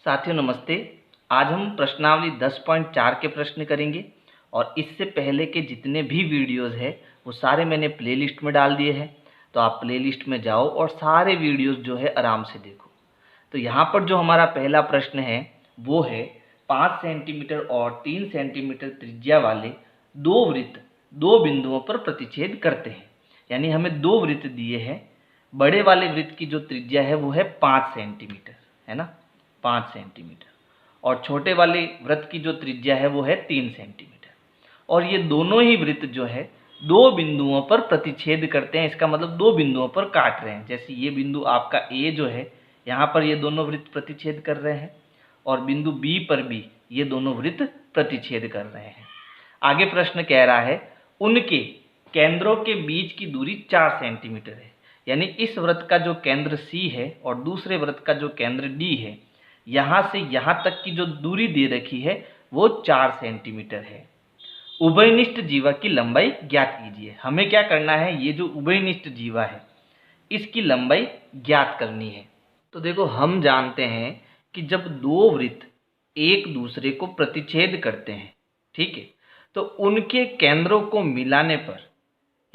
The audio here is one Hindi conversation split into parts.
साथियों नमस्ते। आज हम प्रश्नावली 10.4 के प्रश्न करेंगे और इससे पहले के जितने भी वीडियोस हैं वो सारे मैंने प्लेलिस्ट में डाल दिए हैं, तो आप प्लेलिस्ट में जाओ और सारे वीडियोस जो है आराम से देखो। तो यहाँ पर जो हमारा पहला प्रश्न है वो है 5 सेंटीमीटर और 3 सेंटीमीटर त्रिज्या वाले दो वृत्त दो बिंदुओं पर प्रतिच्छेद करते हैं। यानी हमें दो वृत्त दिए हैं, बड़े वाले वृत्त की जो त्रिज्या है वो है 5 सेंटीमीटर, है ना, 5 सेंटीमीटर, और छोटे वाले वृत्त की जो त्रिज्या है वो है 3 सेंटीमीटर। और ये दोनों ही वृत्त जो है दो बिंदुओं पर प्रतिच्छेद करते हैं। इसका मतलब दो बिंदुओं पर काट रहे हैं। जैसे ये बिंदु आपका ए जो है, यहाँ पर ये दोनों वृत्त प्रतिच्छेद कर रहे हैं, और बिंदु बी पर भी ये दोनों वृत्त प्रतिच्छेद कर रहे हैं। आगे प्रश्न कह रहा है उनके केंद्रों के बीच की दूरी 4 सेंटीमीटर है। यानी इस वृत्त का जो केंद्र सी है और दूसरे वृत्त का जो केंद्र डी है, यहाँ से यहाँ तक की जो दूरी दे रखी है वो 4 सेंटीमीटर है। उभयनिष्ठ जीवा की लंबाई ज्ञात कीजिए। हमें क्या करना है, ये जो उभयनिष्ठ जीवा है इसकी लंबाई ज्ञात करनी है। तो देखो, हम जानते हैं कि जब दो वृत्त एक दूसरे को प्रतिच्छेद करते हैं, ठीक है, तो उनके केंद्रों को मिलाने पर,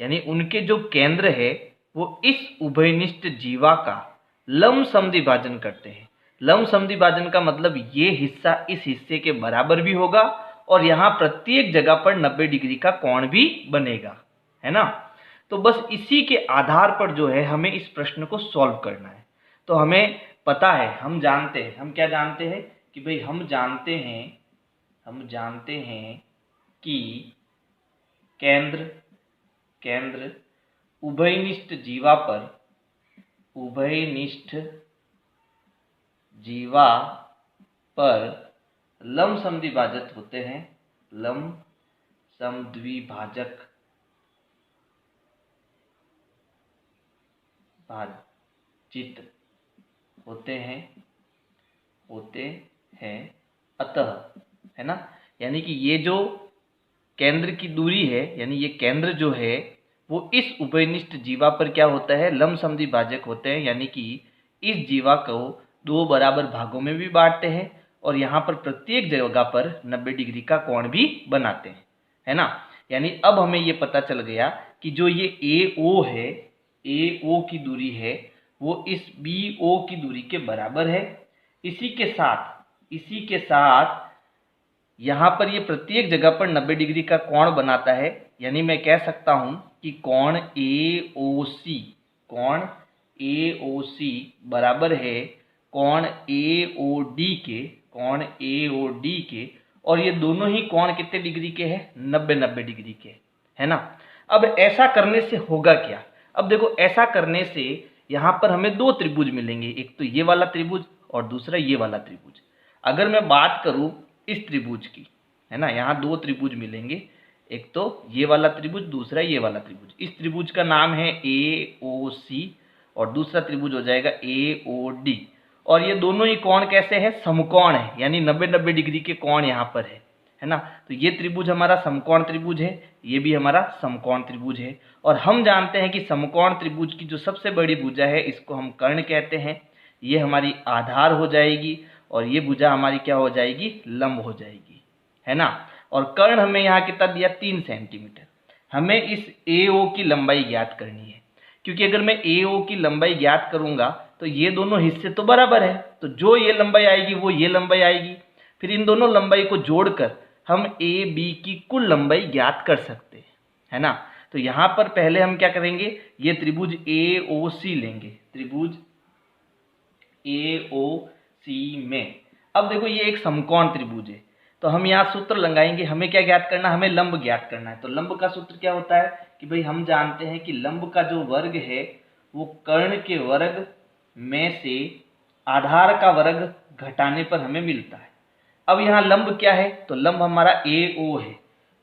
यानी उनके जो केंद्र है वो इस उभयनिष्ठ जीवा का लंब समद्विभाजन करते हैं। लंब समद्विभाजन का मतलब ये हिस्सा इस हिस्से के बराबर भी होगा और यहाँ प्रत्येक जगह पर 90 डिग्री का कोण भी बनेगा, है ना। तो बस इसी के आधार पर जो है हमें इस प्रश्न को सॉल्व करना है। तो हमें पता है, हम जानते हैं, हम क्या जानते हैं कि भाई हम जानते हैं कि केंद्र उभयनिष्ठ जीवा पर लंब समद्विभाजक होते हैं, लंब समद्विभाजक भाजित होते हैं अतः, है ना। यानी कि ये जो केंद्र की दूरी है, यानी ये केंद्र जो है वो इस उभयनिष्ठ जीवा पर क्या होता है, लंब समद्विभाजक होते हैं। यानी कि इस जीवा को दो बराबर भागों में भी बांटते हैं और यहाँ पर प्रत्येक जगह पर 90 डिग्री का कोण भी बनाते हैं, है ना। यानी अब हमें ये पता चल गया कि जो ये AO है, AO की दूरी है वो इस BO की दूरी के बराबर है। इसी के साथ यहाँ पर ये प्रत्येक जगह पर 90 डिग्री का कोण बनाता है। यानी मैं कह सकता हूँ कि कोण AOC बराबर है कोण AOD के, और ये दोनों ही कोण कितने डिग्री के हैं, 90 डिग्री के, है ना। अब ऐसा करने से होगा क्या, अब देखो, ऐसा करने से यहाँ पर हमें दो त्रिभुज मिलेंगे, एक तो ये वाला त्रिभुज और दूसरा ये वाला त्रिभुज। अगर मैं बात करूँ इस त्रिभुज की, है ना, यहाँ दो त्रिभुज मिलेंगे, एक तो ये वाला त्रिभुज, दूसरा ये वाला त्रिभुज। इस त्रिभुज का नाम है AOC और दूसरा त्रिभुज हो जाएगा AOD। और ये दोनों ही कोण कैसे हैं, समकोण है, यानी 90 डिग्री के कोण यहाँ पर है ना। तो ये त्रिभुज हमारा समकोण त्रिभुज है, ये भी हमारा समकोण त्रिभुज है। और हम जानते हैं कि समकोण त्रिभुज की जो सबसे बड़ी भुजा है इसको हम कर्ण कहते हैं। ये हमारी आधार हो जाएगी और ये भुजा हमारी क्या हो जाएगी, लंब हो जाएगी, है ना। और कर्ण हमें यहाँ कितना दिया, 3 सेंटीमीटर। हमें इस AO की लंबाई ज्ञात करनी है, क्योंकि अगर मैं AO की लंबाई ज्ञात करूंगा तो ये दोनों हिस्से तो बराबर है, तो जो ये लंबाई आएगी वो ये लंबाई आएगी। फिर इन दोनों लंबाई को जोड़कर हम AB की कुल लंबाई ज्ञात कर सकते हैं, है ना। तो यहाँ पर पहले हम क्या करेंगे, ये त्रिभुज AOC लेंगे, त्रिभुज AOC में। अब देखो, ये एक समकोण त्रिभुज है, तो हम यहाँ सूत्र लगाएंगे। हमें क्या ज्ञात करना, हमें लंब ज्ञात करना है। तो लंब का सूत्र क्या होता है कि भाई हम जानते हैं कि लंब का जो वर्ग है वो कर्ण के वर्ग में से आधार का वर्ग घटाने पर हमें मिलता है। अब यहाँ लंब क्या है, तो लंब हमारा AO है,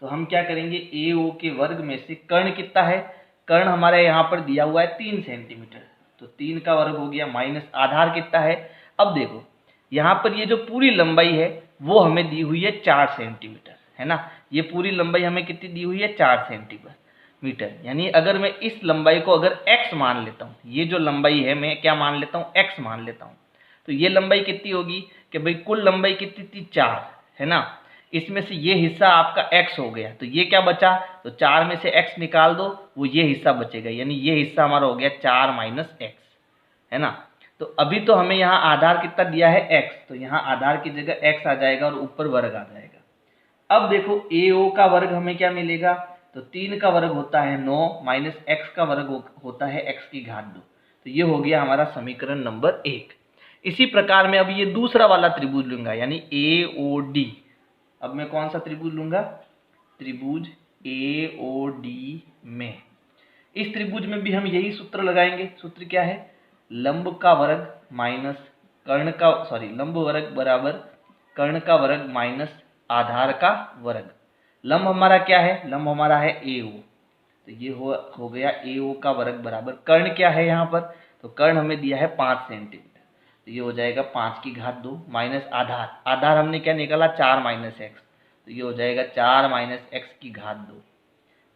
तो हम क्या करेंगे, AO के वर्ग में से कर्ण कितना है, कर्ण हमारे यहाँ पर दिया हुआ है 3 सेंटीमीटर, तो 3 का वर्ग हो गया माइनस आधार कितना है। अब देखो, यहाँ पर ये जो पूरी लंबाई है वो हमें दी हुई है 4 सेंटीमीटर, है ना। ये पूरी लंबाई हमें कितनी दी हुई है, 4 सेंटीमीटर। यानी अगर मैं इस लंबाई को अगर x मान लेता हूँ, ये जो लंबाई है मैं क्या मान लेता हूँ, x मान लेता हूँ, तो ये लंबाई कितनी होगी कि भाई कुल लंबाई कितनी थी 4, है ना। इसमें से ये हिस्सा आपका x हो गया, तो ये क्या बचा, तो 4 में से x निकाल दो, वो ये हिस्सा बचेगा, यानी ये हिस्सा हमारा हो गया 4 माइनस x, है ना। तो अभी तो हमें यहाँ आधार कितना दिया है x, तो यहाँ आधार की जगह x आ जाएगा और ऊपर वर्ग आ जाएगा। अब देखो AO का वर्ग हमें क्या मिलेगा, तो 3 का वर्ग होता है 9 माइनस x का वर्ग होता है x की घात 2। तो ये हो गया हमारा समीकरण नंबर 1। इसी प्रकार में अब ये दूसरा वाला त्रिभुज लूंगा, यानी AOD। अब मैं कौन सा त्रिभुज लूंगा, त्रिभुज AOD में। इस त्रिभुज में भी हम यही सूत्र लगाएंगे। सूत्र क्या है, लंब का वर्ग माइनस कर्ण का, सॉरी, लंब वर्ग बराबर कर्ण का वर्ग माइनस आधार का वर्ग। लंब हमारा क्या है, लंब हमारा है AO, तो ये हो गया AO का वर्ग बराबर कर्ण क्या है यहाँ पर, तो कर्ण हमें दिया है 5 सेंटीमीटर, तो ये हो जाएगा 5 की घात 2 माइनस आधार, आधार हमने क्या निकाला 4 माइनस x, तो ये हो जाएगा 4 माइनस x की घात 2।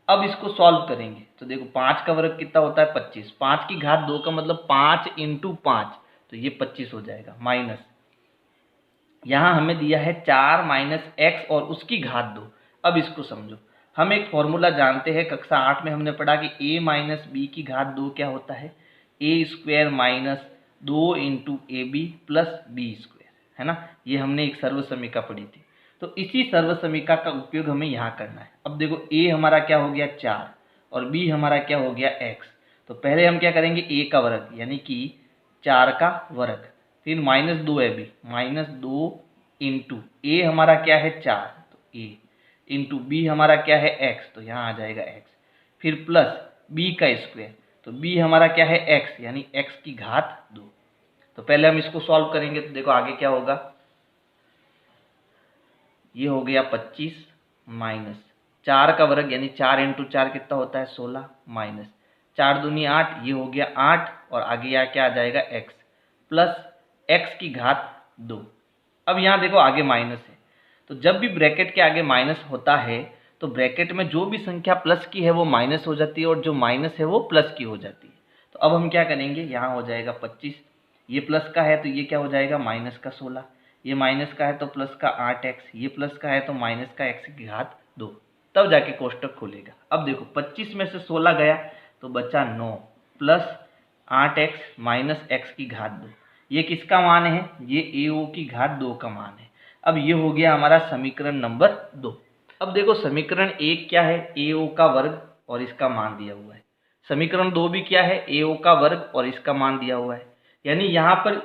अब इसको सॉल्व करेंगे तो देखो 5 का वर्ग कितना होता है 25, 5 की घात 2 का मतलब 5 इंटू 5, तो ये 25 हो जाएगा, माइनस यहाँ हमें दिया है 4 माइनस एक्स और उसकी घात 2। अब इसको समझो, हम एक फॉर्मूला जानते हैं, कक्षा 8 में हमने पढ़ा कि a माइनस बी की घात 2 क्या होता है, a square minus 2 into a b plus b square, है ना। ये हमने एक सर्व समीका पढ़ी थी, तो इसी सर्व समीका का उपयोग हमें यहाँ करना है। अब देखो a हमारा क्या हो गया 4 और b हमारा क्या हो गया x, तो पहले हम क्या करेंगे a का वर्ग यानी कि 4 का वर्ग, फिर माइनस 2ab, माइनस 2 इंटू ए हमारा क्या है 4, तो a इंटू बी हमारा क्या है x, तो यहाँ आ जाएगा x, फिर प्लस b का स्क्वायर, तो b हमारा क्या है x यानी x की घात 2। तो पहले हम इसको सॉल्व करेंगे, तो देखो आगे क्या होगा, ये हो गया 25 माइनस 4 का वर्ग यानी 4 इंटू 4 कितना होता है 16, माइनस 4 दूनी 8, ये हो गया 8 और आगे यहाँ क्या आ जाएगा x प्लस x की घात 2। अब यहाँ देखो आगे माइनस है, तो जब भी ब्रैकेट के आगे माइनस होता है तो ब्रैकेट में जो भी संख्या प्लस की है वो माइनस हो जाती है और जो माइनस है वो प्लस की हो जाती है। तो अब हम क्या करेंगे, यहाँ हो जाएगा 25, ये प्लस का है तो ये क्या हो जाएगा माइनस का 16, ये माइनस का है तो प्लस का 8x, ये प्लस का है तो माइनस का x की घात 2, तब जाके कोष्टक खुलेगा। अब देखो 25 में से 16 गया तो बचा 9 प्लस 8x माइनस x की घात 2, ये किसका मान है, ये AO की घात 2 का मान है। अब ये हो गया हमारा समीकरण नंबर 2। अब देखो समीकरण 1 क्या है, AO का वर्ग और इसका मान दिया हुआ है। समीकरण 2 भी क्या है, AO का वर्ग और इसका मान दिया हुआ है। यानी यहाँ पर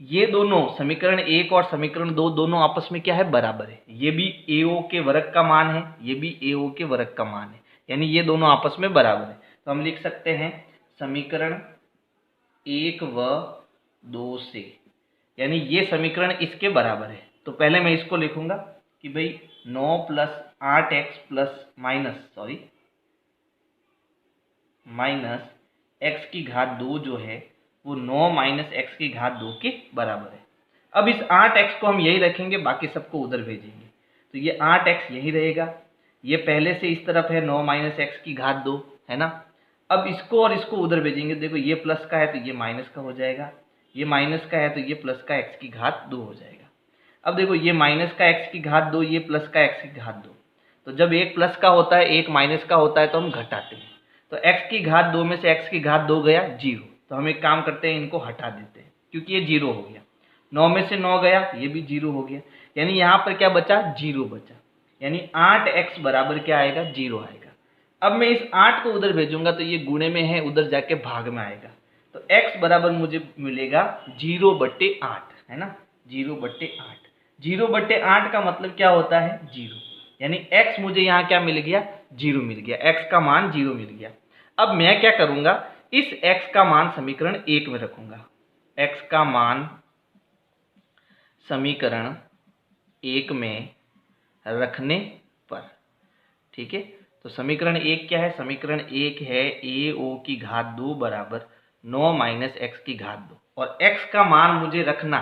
ये दोनों समीकरण 1 और समीकरण 2 दोनों आपस में क्या है बराबर है, ये भी AO के वर्ग का मान है, ये भी AO के वर्ग का मान है, यानी ये दोनों आपस में बराबर है। तो हम लिख सकते हैं समीकरण 1 व 2 से, यानी ये समीकरण इसके बराबर है। तो पहले मैं इसको लिखूंगा कि भाई 9 plus 8x plus minus x की घात 2 जो है वो 9 माइनस x की घात 2 के बराबर है। अब इस 8x को हम यही रखेंगे, बाकी सबको उधर भेजेंगे, तो ये 8x यही रहेगा, ये पहले से इस तरफ है 9 माइनस x की घात 2, है ना। अब इसको और इसको उधर भेजेंगे, देखो ये प्लस का है तो ये माइनस का हो जाएगा, ये माइनस का है तो ये प्लस का x की घात 2 हो जाएगा। अब देखो ये माइनस का x की घात 2, ये प्लस का x की घात 2, तो जब एक प्लस का होता है एक माइनस का होता है तो हम घटाते हैं, तो x की घात 2 में से x की घात 2 गया 0, तो हम एक काम करते हैं इनको हटा देते हैं क्योंकि ये 0 हो गया, 9 में से 9 गया ये भी 0 हो गया, यानी यहाँ पर क्या बचा 0 बचा, यानी 8x बराबर क्या आएगा 0 आएगा। अब मैं इस 8 को उधर भेजूंगा तो ये गुणे में है, उधर जाके भाग में आएगा, तो x बराबर मुझे मिलेगा 0/8, है ना, 0/8। 0/8 का मतलब क्या होता है 0, यानी x मुझे यहाँ क्या मिल गया 0 मिल गया, x का मान 0 मिल गया। अब मैं क्या करूंगा, इस x का मान समीकरण 1 में रखूंगा, x का मान समीकरण 1 में रखने पर, ठीक है। तो समीकरण 1 क्या है, समीकरण 1 है AO की घात 2 बराबर 9 माइनस x की घात 2, और x का मान मुझे रखना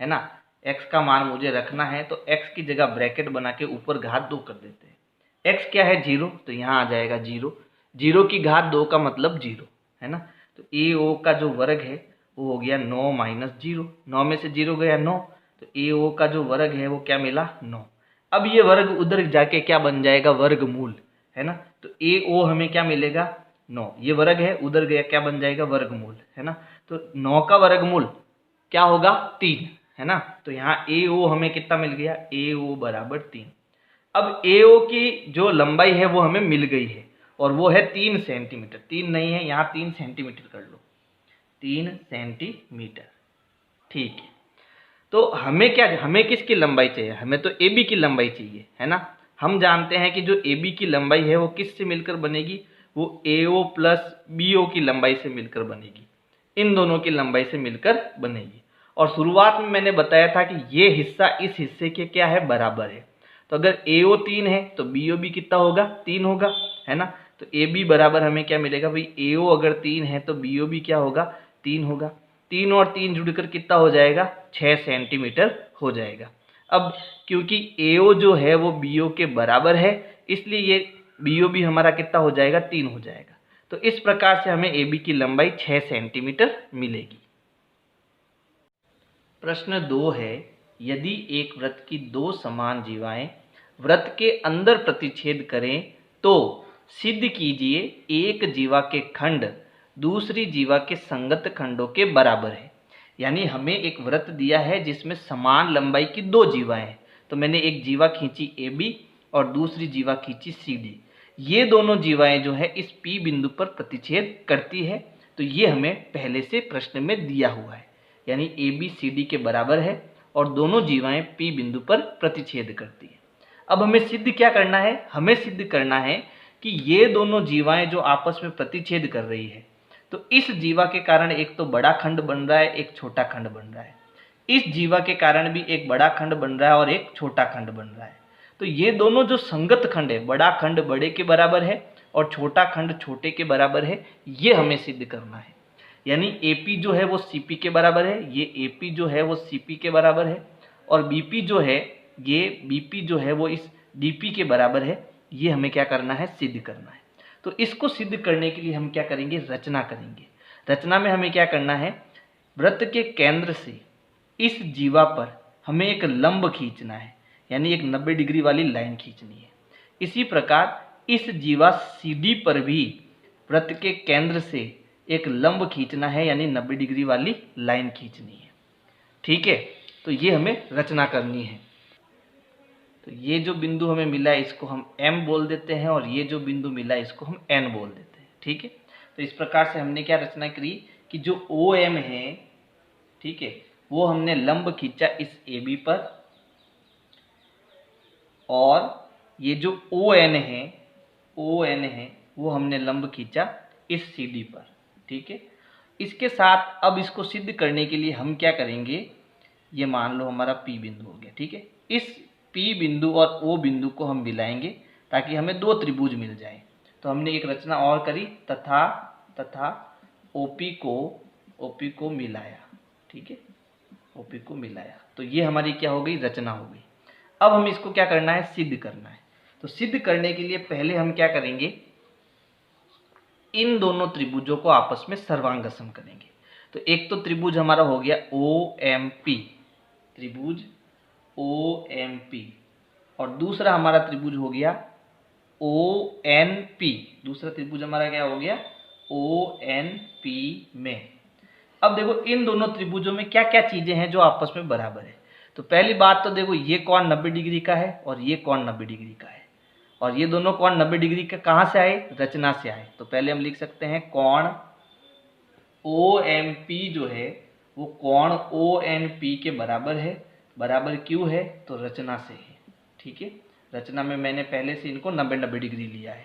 है ना, x का मान मुझे रखना है, तो x की जगह ब्रैकेट बना के ऊपर घात 2 कर देते हैं। x क्या है 0, तो यहाँ आ जाएगा 0, 0 की घात 2 का मतलब 0, है ना। तो AO का जो वर्ग है वो हो गया 9 माइनस 0, 9 में से 0 गया 9, तो AO का जो वर्ग है वो क्या मिला 9। अब ये वर्ग उधर जाके क्या बन जाएगा वर्गमूल, है ना, तो AO हमें क्या मिलेगा 9, ये वर्ग है उधर गया क्या बन जाएगा वर्गमूल, है ना, तो 9 का वर्गमूल क्या होगा 3, है ना, तो यहाँ AO हमें कितना मिल गया AO बराबर 3। अब AO की जो लंबाई है वो हमें मिल गई है और वो है 3 सेंटीमीटर, 3 नहीं है यहाँ 3 सेंटीमीटर कर लो, 3 सेंटीमीटर, ठीक है। तो हमें क्या, हमें किसकी लंबाई चाहिए, हमें तो AB की लंबाई चाहिए, है ना। हम जानते हैं कि जो AB की लंबाई है वो किससे मिलकर बनेगी, वो AO प्लस BO की लंबाई से मिलकर बनेगी, इन दोनों की लंबाई से मिलकर बनेगी। और शुरुआत में मैंने बताया था कि ये हिस्सा इस हिस्से के क्या है बराबर है, तो अगर AO 3 है तो BO भी कितना होगा 3 होगा, है ना, तो AB बराबर हमें क्या मिलेगा भाई, AO अगर 3 है तो BO भी क्या होगा 3 होगा, 3 और 3 जुड़कर कितना हो जाएगा 6 सेंटीमीटर हो जाएगा। अब क्योंकि AO जो है वो BO के बराबर है इसलिए ये BO भी हमारा कितना हो जाएगा 3 हो जाएगा। तो इस प्रकार से हमें AB की लंबाई 6 सेंटीमीटर मिलेगी। प्रश्न 2 है, यदि एक वृत्त की दो समान जीवाएं वृत्त के अंदर प्रतिच्छेद करें तो सिद्ध कीजिए एक जीवा के खंड दूसरी जीवा के संगत खंडों के बराबर है। यानी हमें एक वृत्त दिया है जिसमें समान लंबाई की दो जीवाएं हैं, तो मैंने एक जीवा खींची AB और दूसरी जीवा खींची CD। ये दोनों जीवाएं जो है इस P बिंदु पर प्रतिच्छेद करती है, तो ये हमें पहले से प्रश्न में दिया हुआ है, यानी AB CD के बराबर है और दोनों जीवाएं P बिंदु पर प्रतिच्छेद करती है। अब हमें सिद्ध क्या करना है, हमें सिद्ध करना है कि ये दोनों जीवाएं जो आपस में प्रतिच्छेद कर रही है, तो इस जीवा के कारण एक तो बड़ा खंड बन रहा है एक छोटा खंड बन रहा है, इस जीवा के कारण भी एक बड़ा खंड बन रहा है और एक छोटा खंड बन रहा है। तो ये दोनों जो संगत खंड है, बड़ा खंड बड़े के बराबर है और छोटा खंड छोटे के बराबर है, ये हमें सिद्ध करना है। यानी AP जो है वो CP के बराबर है, ये AP जो है वो CP के बराबर है और BP जो है ये BP जो है वो इस DP के बराबर है, ये हमें क्या करना है सिद्ध करना है। तो इसको सिद्ध करने के लिए हम क्या करेंगे, रचना करेंगे। रचना में हमें क्या करना है, वृत्त के केंद्र से इस जीवा पर हमें एक लंब खींचना है, यानी एक 90 डिग्री वाली लाइन खींचनी है। इसी प्रकार इस जीवा CD पर भी वृत्त के केंद्र से एक लंब खींचना है, यानी 90 डिग्री वाली लाइन खींचनी है, ठीक है। तो ये हमें रचना करनी है। तो ये जो बिंदु हमें मिला है इसको हम M बोल देते हैं और ये जो बिंदु मिला है इसको हम N बोल देते हैं, ठीक है। तो इस प्रकार से हमने क्या रचना करी कि जो OM है, ठीक है, वो हमने लंब खींचा इस AB पर और ये जो ON है वो हमने लंब खींचा इस CD पर, ठीक है। इसके साथ अब इसको सिद्ध करने के लिए हम क्या करेंगे, ये मान लो हमारा P बिंदु हो गया, ठीक है। इस P बिंदु और O बिंदु को हम मिलाएंगे ताकि हमें दो त्रिभुज मिल जाए। तो हमने एक रचना और करी तथा OP को मिलाया, ठीक है, OP को मिलाया। तो ये हमारी क्या हो गई, रचना हो गई। अब हम इसको क्या करना है, सिद्ध करना है। तो सिद्ध करने के लिए पहले हम क्या करेंगे, इन दोनों त्रिभुजों को आपस में सर्वांगसम करेंगे। तो एक तो त्रिभुज हमारा हो गया OMP, त्रिभुज OMP, और दूसरा हमारा त्रिभुज हो गया ONP, दूसरा त्रिभुज हमारा क्या हो गया ONP में। अब देखो इन दोनों त्रिभुजों में क्या क्या चीजें हैं जो आपस में बराबर है। तो पहली बात तो देखो ये कोण 90 डिग्री का है और ये कोण 90 डिग्री का है, और ये दोनों कोण 90 डिग्री का कहाँ से आए, रचना से आए। तो पहले हम लिख सकते हैं कोण OMP जो है वो कोण ONP के बराबर है। बराबर क्यों है, तो रचना से है, ठीक है। रचना में मैंने पहले से इनको 90-90 डिग्री लिया है।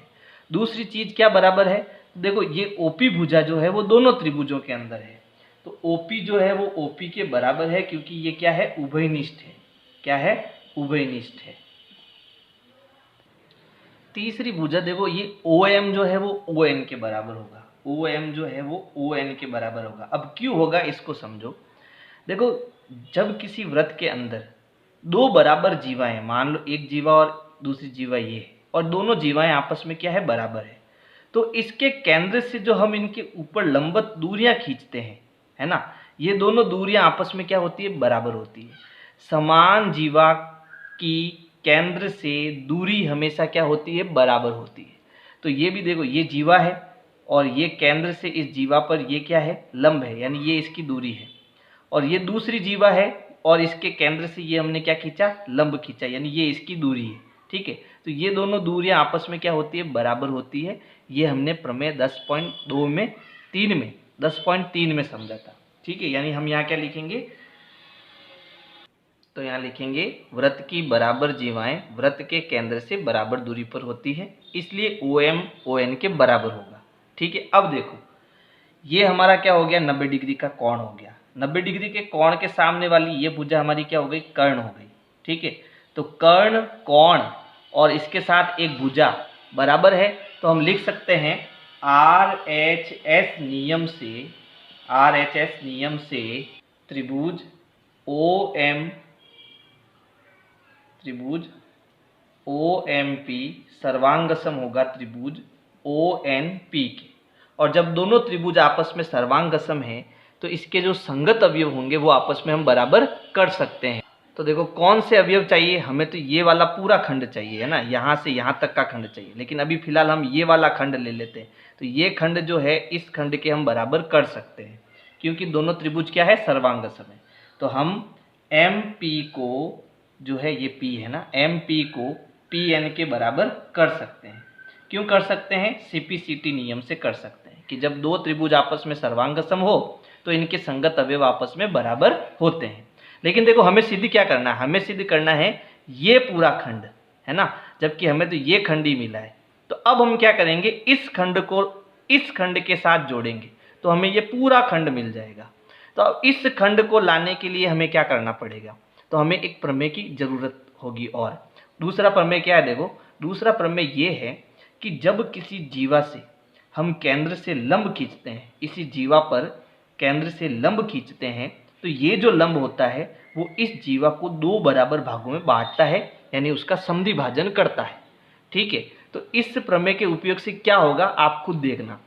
दूसरी चीज क्या बराबर है, देखो ये OP भुजा जो है वो दोनों त्रिभुजों के अंदर है, तो OP जो है वो OP के बराबर है क्योंकि ये क्या है, उभयनिष्ठ है। क्या है, उभयनिष्ठ है। तीसरी भुजा देखो ये OM जो है वो ON के बराबर होगा, OM जो है वो ON के बराबर होगा। अब क्यों होगा इसको समझो। देखो जब किसी वृत्त के अंदर दो बराबर जीवाएं, मान लो एक जीवा और दूसरी जीवा ये है, और दोनों जीवाएं आपस में क्या है, बराबर है, तो इसके केंद्र से जो हम इनके ऊपर लंबवत दूरियां खींचते हैं, है ना, ये दोनों दूरियां आपस में क्या होती है, बराबर होती है। समान जीवा की केंद्र से दूरी हमेशा क्या होती है, बराबर होती है। तो ये भी देखो, ये जीवा है और ये केंद्र से इस जीवा पर ये क्या है, लंब है, यानी ये इसकी दूरी है। और ये दूसरी जीवा है और इसके केंद्र से ये हमने क्या खींचा, लंब खींचा, यानी ये इसकी दूरी है। ठीक है, तो ये दोनों दूरियां आपस में क्या होती है, बराबर होती है। ये हमने प्रमेय 10.2 में 10.3 में समझा था। ठीक है, यानी हम यहाँ क्या लिखेंगे, तो यहाँ लिखेंगे वृत्त की बराबर जीवाएं वृत्त के केंद्र से बराबर दूरी पर होती है, इसलिए OM ON के बराबर होगा। ठीक है, अब देखो ये हमारा क्या हो गया, 90 डिग्री का कोण हो गया। 90 डिग्री के कोण के सामने वाली ये भुजा हमारी क्या हो गई, कर्ण हो गई। ठीक है, तो कर्ण, कोण और इसके साथ एक भुजा बराबर है, तो हम लिख सकते हैं RHS नियम से त्रिभुज OMP सर्वांगसम होगा त्रिभुज ONP के। और जब दोनों त्रिभुज आपस में सर्वांगसम है तो इसके जो संगत अवयव होंगे वो आपस में हम बराबर कर सकते हैं। तो देखो कौन से अवयव चाहिए हमें, तो ये वाला पूरा खंड चाहिए, है ना, यहाँ से यहाँ तक का खंड चाहिए। लेकिन अभी फिलहाल हम ये वाला खंड ले लेते हैं, तो ये खंड जो है इस खंड के हम बराबर कर सकते हैं, क्योंकि दोनों त्रिभुज क्या है, सर्वांगसम है। तो हम MP को जो है, ये P है ना, MP को PN के बराबर कर सकते हैं। क्यों कर सकते हैं, CP-CT नियम से कर सकते हैं कि जब दो त्रिभुज आपस में सर्वांगसम हो तो इनके संगत अवयव आपस में बराबर होते हैं। लेकिन देखो हमें सिद्ध क्या करना है, हमें सिद्ध करना है ये पूरा खंड, है ना, जबकि हमें तो ये खंड ही मिला है। तो अब हम क्या करेंगे, इस खंड को इस खंड के साथ जोड़ेंगे तो हमें ये पूरा खंड मिल जाएगा। तो अब इस खंड को लाने के लिए हमें क्या करना पड़ेगा, तो हमें एक प्रमेय की जरूरत होगी। और दूसरा प्रमेय क्या है, देखो दूसरा प्रमेय ये है कि जब किसी जीवा से हम केंद्र से लंब खींचते हैं, इसी जीवा पर केंद्र से लंब खींचते हैं, तो ये जो लंब होता है वो इस जीवा को दो बराबर भागों में बांटता है, यानी उसका समद्वि भाजन करता है। ठीक है, तो इस प्रमेय के उपयोग से क्या होगा आप खुद देखना।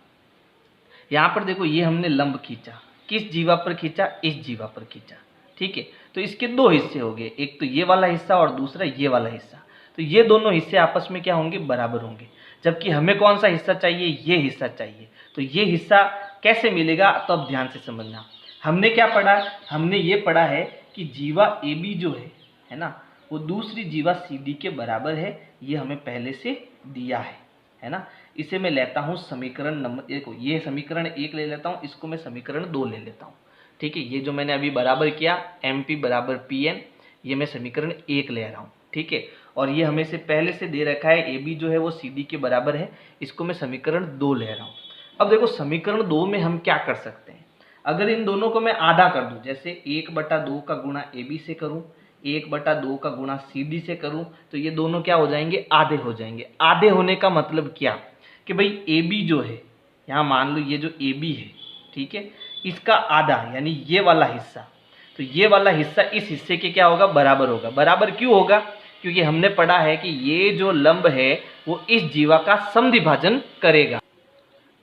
यहाँ पर देखो ये हमने लंब खींचा, किस जीवा पर खींचा, इस जीवा पर खींचा। ठीक है, तो इसके दो हिस्से हो गए, एक तो ये वाला हिस्सा और दूसरा ये वाला हिस्सा। तो ये दोनों हिस्से आपस में क्या होंगे, बराबर होंगे। जबकि हमें कौन सा हिस्सा चाहिए, ये हिस्सा चाहिए। तो ये हिस्सा कैसे मिलेगा, तो अब ध्यान से समझना। हमने क्या पढ़ा, हमने ये पढ़ा है कि जीवा AB जो है ना, वो दूसरी जीवा CD के बराबर है। ये हमें पहले से दिया है ना। इसे मैं लेता हूँ समीकरण नंबर, देखो ये समीकरण 1 ले लेता हूँ, इसको मैं समीकरण 2 ले लेता हूँ। ठीक है, ये जो मैंने अभी बराबर किया MP बराबर PN, ये मैं समीकरण 1 ले रहा हूँ। ठीक है, और ये हमें से पहले से दे रखा है AB जो है वो CD के बराबर है, इसको मैं समीकरण 2 ले रहा हूँ। अब देखो समीकरण 2 में हम क्या कर सकते हैं, अगर इन दोनों को मैं आधा कर दूं, जैसे 1/2 का गुणा AB से करूं, 1/2 का गुणा CD से करूं, तो ये दोनों क्या हो जाएंगे, आधे हो जाएंगे। आधे होने का मतलब क्या कि भाई AB जो है, यहाँ मान लो ये जो AB है, ठीक है, इसका आधा यानी ये वाला हिस्सा, तो ये वाला हिस्सा इस हिस्से के क्या होगा, बराबर होगा। बराबर क्यों होगा, क्योंकि हमने पढ़ा है कि ये जो लंब है वो इस जीवा का समद्विभाजन करेगा।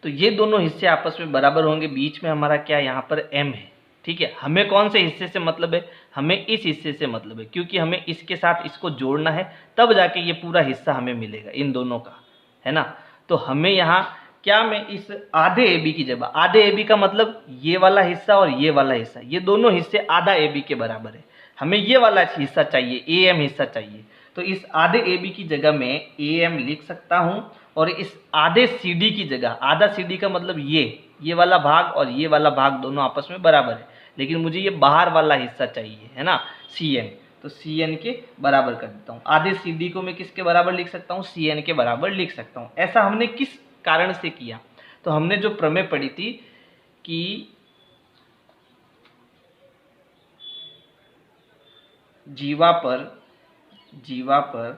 तो ये दोनों हिस्से आपस में बराबर होंगे। बीच में हमारा क्या, यहाँ पर M है। ठीक है, हमें कौन से हिस्से से मतलब है, हमें इस हिस्से से मतलब है, क्योंकि हमें इसके साथ इसको जोड़ना है, तब जाके ये पूरा हिस्सा हमें मिलेगा इन दोनों का, है ना। तो हमें यहाँ क्या, मैं इस आधे AB की जगह, आधे AB का मतलब ये वाला हिस्सा और ये वाला हिस्सा, ये दोनों हिस्से आधा AB के बराबर है। हमें ये वाला हिस्सा चाहिए, AM हिस्सा चाहिए। तो इस आधे AB की जगह में AM लिख सकता हूँ, और इस आधे CD की जगह, आधा CD का मतलब ये वाला भाग और ये वाला भाग दोनों आपस में बराबर है, लेकिन मुझे ये बाहर वाला हिस्सा चाहिए, है ना, CN। तो CN के बराबर कर देता हूँ। आधे CD को मैं किसके बराबर लिख सकता हूँ, CN के बराबर लिख सकता हूँ। ऐसा हमने किस कारण से किया, तो हमने जो प्रमेय पढ़ी थी कि जीवा पर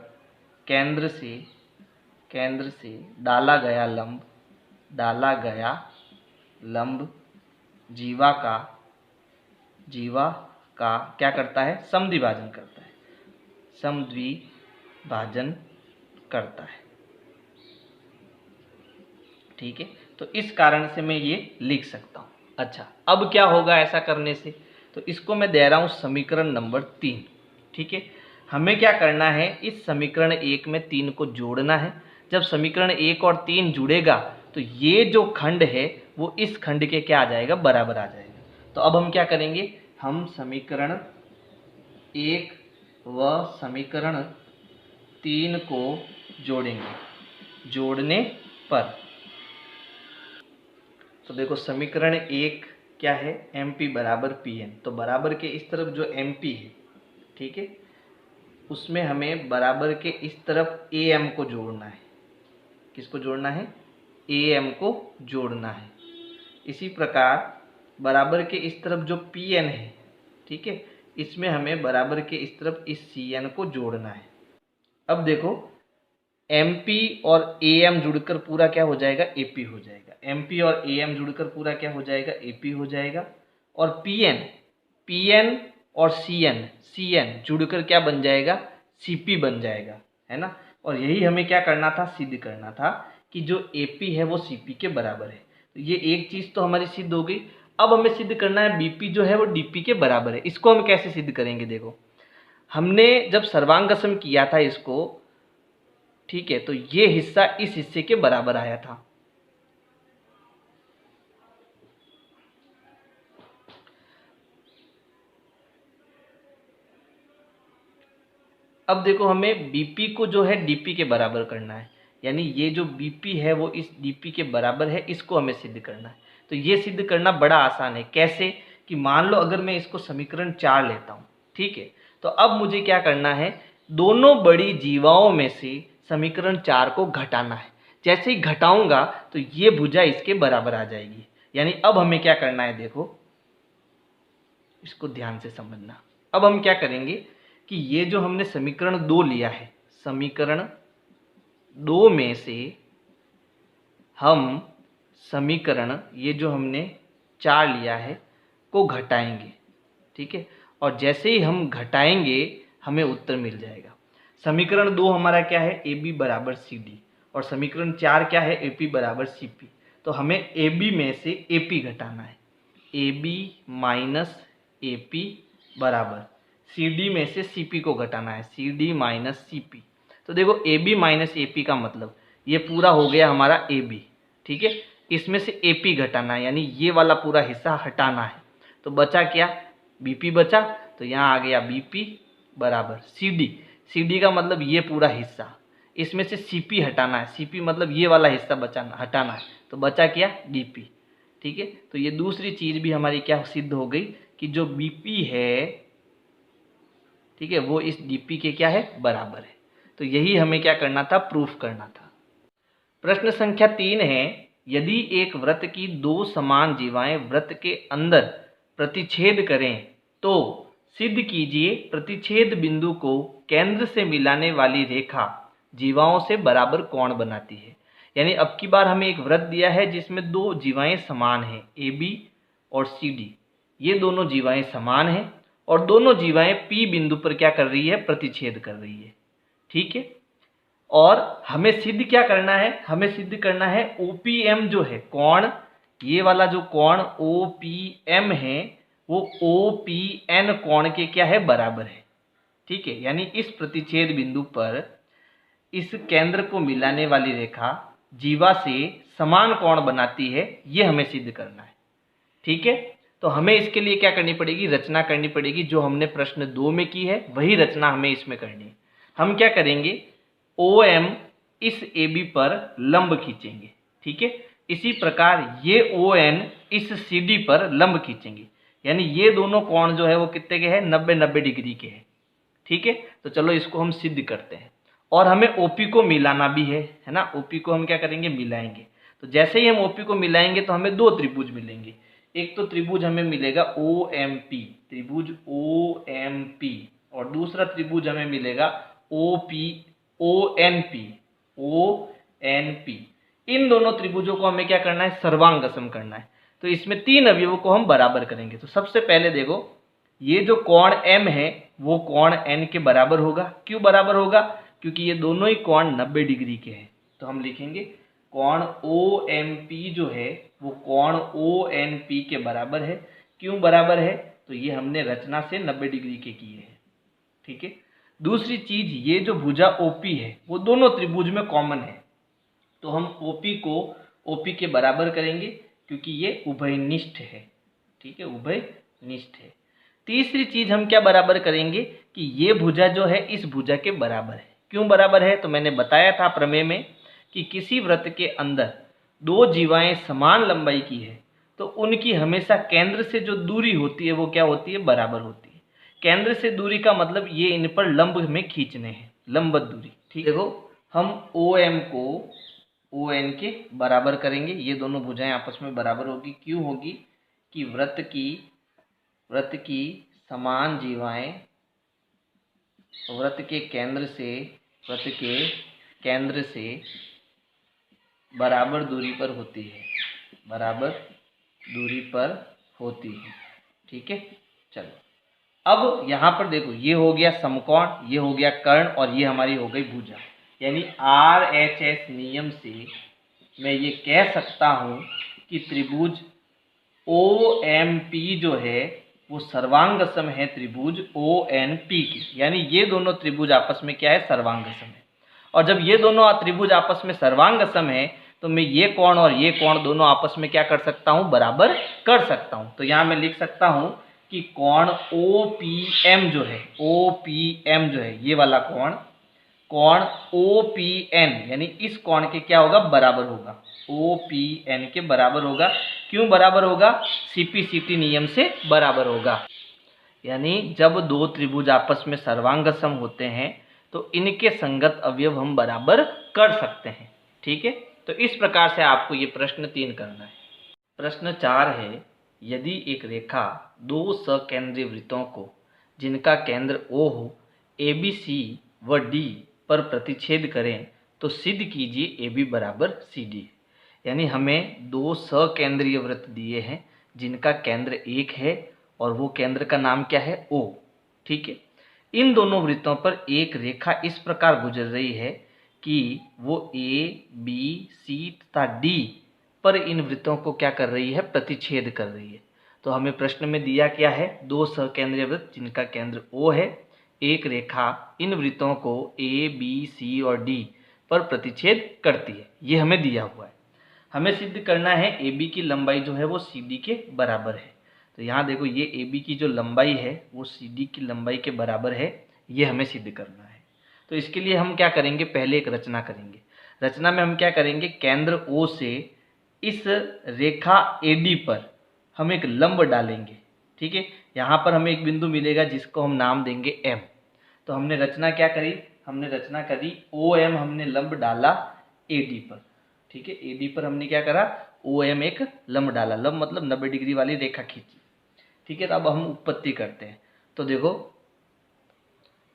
केंद्र से डाला गया लंब जीवा का क्या करता है, समद्विभाजन करता है। ठीक है, तो इस कारण से मैं ये लिख सकता हूँ। अच्छा, अब क्या होगा ऐसा करने से? तो इसको मैं दे रहा हूँ समीकरण नंबर 3। ठीक है, हमें क्या करना है, इस समीकरण 1 में 3 को जोड़ना है। जब समीकरण 1 और 3 जुड़ेगा तो ये जो खंड है वो इस खंड के क्या आ जाएगा, बराबर आ जाएगा। तो अब हम क्या करेंगे, हम समीकरण 1 व समीकरण 3 को जोड़ेंगे। जोड़ने पर तो देखो समीकरण 1 क्या है, MP बराबर PN। तो बराबर के इस तरफ जो MP है, ठीक है, उसमें हमें बराबर के इस तरफ AM को जोड़ना है। किसको जोड़ना है? AM को जोड़ना है। इसी प्रकार बराबर के इस तरफ जो PN है, ठीक है, इसमें हमें बराबर के इस तरफ इस CN को जोड़ना है। अब देखो MP और AM जुड़कर पूरा क्या हो जाएगा, AP हो जाएगा। MP और AM जुड़कर पूरा क्या हो जाएगा, AP हो जाएगा। और PN और CN जुड़कर क्या बन जाएगा, CP बन जाएगा, है ना। और यही हमें क्या करना था, सिद्ध करना था कि जो AP है वो CP के बराबर है। तो ये एक चीज़ तो हमारी सिद्ध हो गई। अब हमें सिद्ध करना है BP जो है वो DP के बराबर है। इसको हम कैसे सिद्ध करेंगे? देखो, हमने जब सर्वांगसम किया था इसको, ठीक है, तो ये हिस्सा इस हिस्से के बराबर आया था। अब देखो हमें बीपी को जो है डीपी के बराबर करना है, यानी ये जो बीपी है वो इस डीपी के बराबर है, इसको हमें सिद्ध करना है। तो ये सिद्ध करना बड़ा आसान है। कैसे? कि मान लो अगर मैं इसको समीकरण 4 लेता हूँ, ठीक है, तो अब मुझे क्या करना है, दोनों बड़ी जीवाओं में से समीकरण 4 को घटाना है। जैसे ही घटाऊंगा तो ये भुजा इसके बराबर आ जाएगी। यानी अब हमें क्या करना है, देखो इसको ध्यान से समझना। अब हम क्या करेंगे कि ये जो हमने समीकरण 2 लिया है, समीकरण 2 में से हम समीकरण ये जो हमने 4 लिया है को घटाएंगे, ठीक है। और जैसे ही हम घटाएंगे हमें उत्तर मिल जाएगा। समीकरण 2 हमारा क्या है, AB बराबर CD, और समीकरण 4 क्या है, AP बराबर CP। तो हमें AB में से AP घटाना है। AB माइनस AP बराबर CD में से CP को घटाना है, CD माइनस CP। तो देखो AB माइनस AP का मतलब ये पूरा हो गया हमारा AB, ठीक है। इसमें से AP घटाना है, यानी ये वाला पूरा हिस्सा हटाना है। तो बचा क्या, BP बचा। तो यहाँ आ गया BP बराबर CD का मतलब ये पूरा हिस्सा। इसमें से CP हटाना है, CP मतलब ये वाला हिस्सा बचाना हटाना है। तो बचा क्या, DP, ठीक है। तो ये दूसरी चीज़ भी हमारी क्या सिद्ध हो गई कि जो BP है, ठीक है, वो इस DP के क्या है, बराबर है। तो यही हमें क्या करना था, प्रूफ करना था। प्रश्न संख्या 3 है, यदि एक वृत्त की 2 समान जीवाएं वृत्त के अंदर प्रतिच्छेद करें तो सिद्ध कीजिए प्रतिच्छेद बिंदु को केंद्र से मिलाने वाली रेखा जीवाओं से बराबर कोण बनाती है। यानी अब की बार हमें एक वृत्त दिया है जिसमें 2 जीवाएं समान हैं, AB और CD। ये दोनों जीवाएं समान हैं और दोनों जीवाएं P बिंदु पर क्या कर रही है, प्रतिच्छेद कर रही है, ठीक है। और हमें सिद्ध क्या करना है, हमें सिद्ध करना है OPM जो है कोण, ये वाला जो कोण OPM है वो OPN कोण के क्या है, बराबर है, ठीक है। यानी इस प्रतिच्छेद बिंदु पर इस केंद्र को मिलाने वाली रेखा जीवा से समान कोण बनाती है, ये हमें सिद्ध करना है, ठीक है। तो हमें इसके लिए क्या करनी पड़ेगी, रचना करनी पड़ेगी। जो हमने प्रश्न 2 में की है वही रचना हमें इसमें करनी है। हम क्या करेंगे, OM इस AB पर लंब खींचेंगे, ठीक है। इसी प्रकार ये ON इस CD पर लंब खींचेंगे। यानी ये दोनों कोण जो है वो कितने के हैं, 90-90 डिग्री के हैं, ठीक है। तो चलो इसको हम सिद्ध करते हैं। और हमें OP को मिलाना भी है ना। OP को हम क्या करेंगे, मिलाएंगे। तो जैसे ही हम OP को मिलाएंगे तो हमें 2 त्रिभुज मिलेंगे। एक तो त्रिभुज हमें मिलेगा OMP, त्रिभुज OMP, और दूसरा त्रिभुज हमें मिलेगा ONP। इन दोनों त्रिभुजों को हमें क्या करना है, सर्वांगसम करना है। तो इसमें 3 अवयवों को हम बराबर करेंगे। तो सबसे पहले देखो ये जो कोण M है वो कोण N के बराबर होगा। क्यों बराबर होगा, क्योंकि ये दोनों ही कोण 90 डिग्री के हैं। तो हम लिखेंगे कोण OMP जो है वो कोण ONP के बराबर है। क्यों बराबर है? तो ये हमने रचना से 90 डिग्री के किए हैं। ठीक है। दूसरी चीज, ये जो भुजा OP है वो दोनों त्रिभुज में कॉमन है, तो हम OP को OP के बराबर करेंगे क्योंकि ये उभयनिष्ठ है। ठीक है, उभयनिष्ठ है। तीसरी चीज हम क्या बराबर करेंगे कि ये भुजा जो है इस भुजा के बराबर है। क्यों बराबर है? तो मैंने बताया था प्रमेय में कि किसी वृत्त के अंदर दो जीवाएं समान लंबाई की है तो उनकी हमेशा केंद्र से जो दूरी होती है वो क्या होती है? बराबर होती है। केंद्र से दूरी का मतलब ये इन पर लंब में खींचने हैं, लंबवत दूरी। ठीक है, देखो हम OM को ON के बराबर करेंगे, ये दोनों भुजाएं आपस में बराबर होगी। क्यों होगी? कि वृत्त की समान जीवाएं वृत्त के केंद्र से बराबर दूरी पर होती है, बराबर दूरी पर होती है। ठीक है, चलो अब यहाँ पर देखो, ये हो गया समकोण, ये हो गया कर्ण और ये हमारी हो गई भुजा। यानी RHS नियम से मैं ये कह सकता हूँ कि त्रिभुज OMP जो है वो सर्वांगसम है त्रिभुज ONP की। यानी ये दोनों त्रिभुज आपस में क्या है? सर्वांगसम है। और जब ये दोनों त्रिभुज आपस में सर्वांगसम है तो मैं ये कोण और ये कोण दोनों आपस में क्या कर सकता हूँ? बराबर कर सकता हूँ। तो यहाँ मैं लिख सकता हूँ कि कोण OPM जो है ये वाला कोण OPN यानी इस कोण के क्या होगा? बराबर होगा, OPN के बराबर होगा। क्यों बराबर होगा? CP/CT नियम से बराबर होगा। यानी जब दो त्रिभुज आपस में सर्वांगसम होते हैं तो इनके संगत अवयव हम बराबर कर सकते हैं। ठीक है, तो इस प्रकार से आपको ये प्रश्न 3 करना है। प्रश्न 4 है, यदि एक रेखा दो सकेंद्रीय वृत्तों को जिनका केंद्र O हो ABC व D पर प्रतिच्छेद करें तो सिद्ध कीजिए AB बराबर CD। यानी हमें दो सकेंद्रीय वृत्त दिए हैं जिनका केंद्र 1 है और वो केंद्र का नाम क्या है? O। ठीक है, इन दोनों वृत्तों पर एक रेखा इस प्रकार गुजर रही है कि वो A, B, C तथा D पर इन वृत्तों को क्या कर रही है? प्रतिच्छेद कर रही है। तो हमें प्रश्न में दिया क्या है? दो सकेंद्रीय वृत्त जिनका केंद्र O है, एक रेखा इन वृत्तों को A, B, C और D पर प्रतिच्छेद करती है, ये हमें दिया हुआ है। हमें सिद्ध करना है AB की लंबाई जो है वो CD के बराबर है। तो यहाँ देखो, ये AB की जो लंबाई है वो CD की लंबाई के बराबर है, ये हमें सिद्ध करना है। तो इसके लिए हम क्या करेंगे? पहले एक रचना करेंगे। रचना में हम क्या करेंगे? केंद्र O से इस रेखा AD पर हम एक लंब डालेंगे। ठीक है, यहाँ पर हमें एक बिंदु मिलेगा जिसको हम नाम देंगे M। तो हमने रचना क्या करी? हमने रचना करी OM, हमने लंब डाला AD पर। ठीक है, AD पर हमने क्या करा? OM एक लंब डाला, लंब मतलब 90 डिग्री वाली रेखा खींची। ठीक है, तो अब हम उत्पत्ति करते हैं। तो देखो,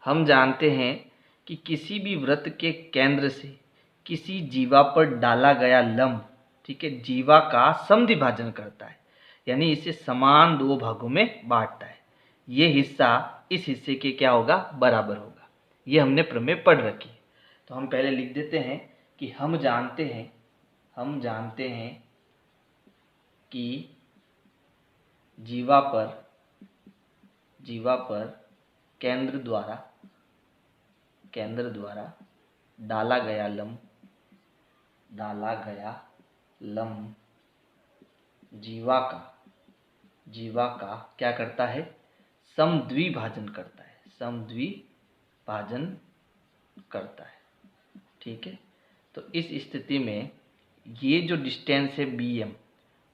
हम जानते हैं कि किसी भी वृत्त के केंद्र से किसी जीवा पर डाला गया लंब, ठीक है, जीवा का समद्विभाजन करता है, यानी इसे समान दो भागों में बांटता है। ये हिस्सा इस हिस्से के क्या होगा? बराबर होगा। ये हमने प्रमेय पढ़ रखी है। तो हम पहले लिख देते हैं कि हम जानते हैं कि जीवा पर केंद्र द्वारा डाला गया लंब जीवा का क्या करता है? समद्विभाजन करता है। ठीक है, तो इस स्थिति में ये जो डिस्टेंस है BM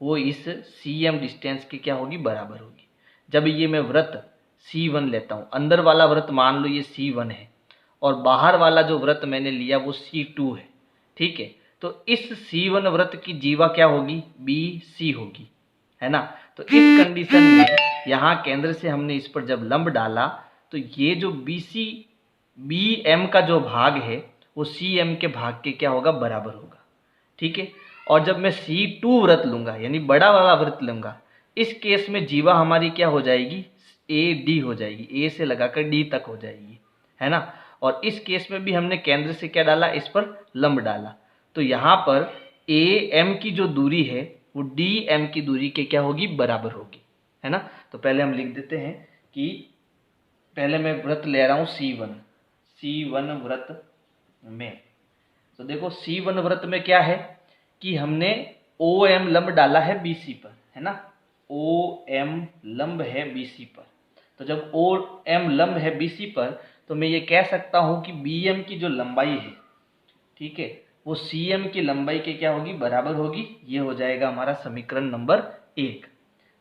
वो इस CM डिस्टेंस की क्या होगी? बराबर होगी। जब ये मैं वृत्त C1 लेता हूँ, अंदर वाला वृत्त मान लो ये C1 है और बाहर वाला जो वृत्त मैंने लिया वो C2 है। ठीक है, तो इस C1 वृत्त की जीवा क्या होगी? BC होगी, है ना। तो इस कंडीशन में यहाँ केंद्र से हमने इस पर जब लंब डाला तो ये जो BM का जो भाग है वो CM के भाग के क्या होगा? बराबर होगा। ठीक है, और जब मैं C2 वृत्त लूंगा यानी बड़ा वाला वृत्त लूंगा, इस केस में जीवा हमारी क्या हो जाएगी? AD हो जाएगी, A से लगाकर D तक हो जाएगी, है ना। और इस केस में भी हमने केंद्र से क्या डाला? इस पर लंब डाला। तो यहाँ पर ए एम की जो दूरी है वो डी एम की दूरी के क्या होगी, बराबर होगी, है ना। तो पहले हम लिख देते हैं कि पहले मैं वृत्त ले रहा हूँ C1 वृत्त में। तो देखो C1 वृत्त में क्या है कि हमने OM लंब डाला है BC पर, है ना, OM लंब है BC पर। तो जब OM लंब है BC पर तो मैं ये कह सकता हूँ कि BM की जो लंबाई है, ठीक है, वो CM की लंबाई के क्या होगी, बराबर होगी। ये हो जाएगा हमारा समीकरण नंबर 1।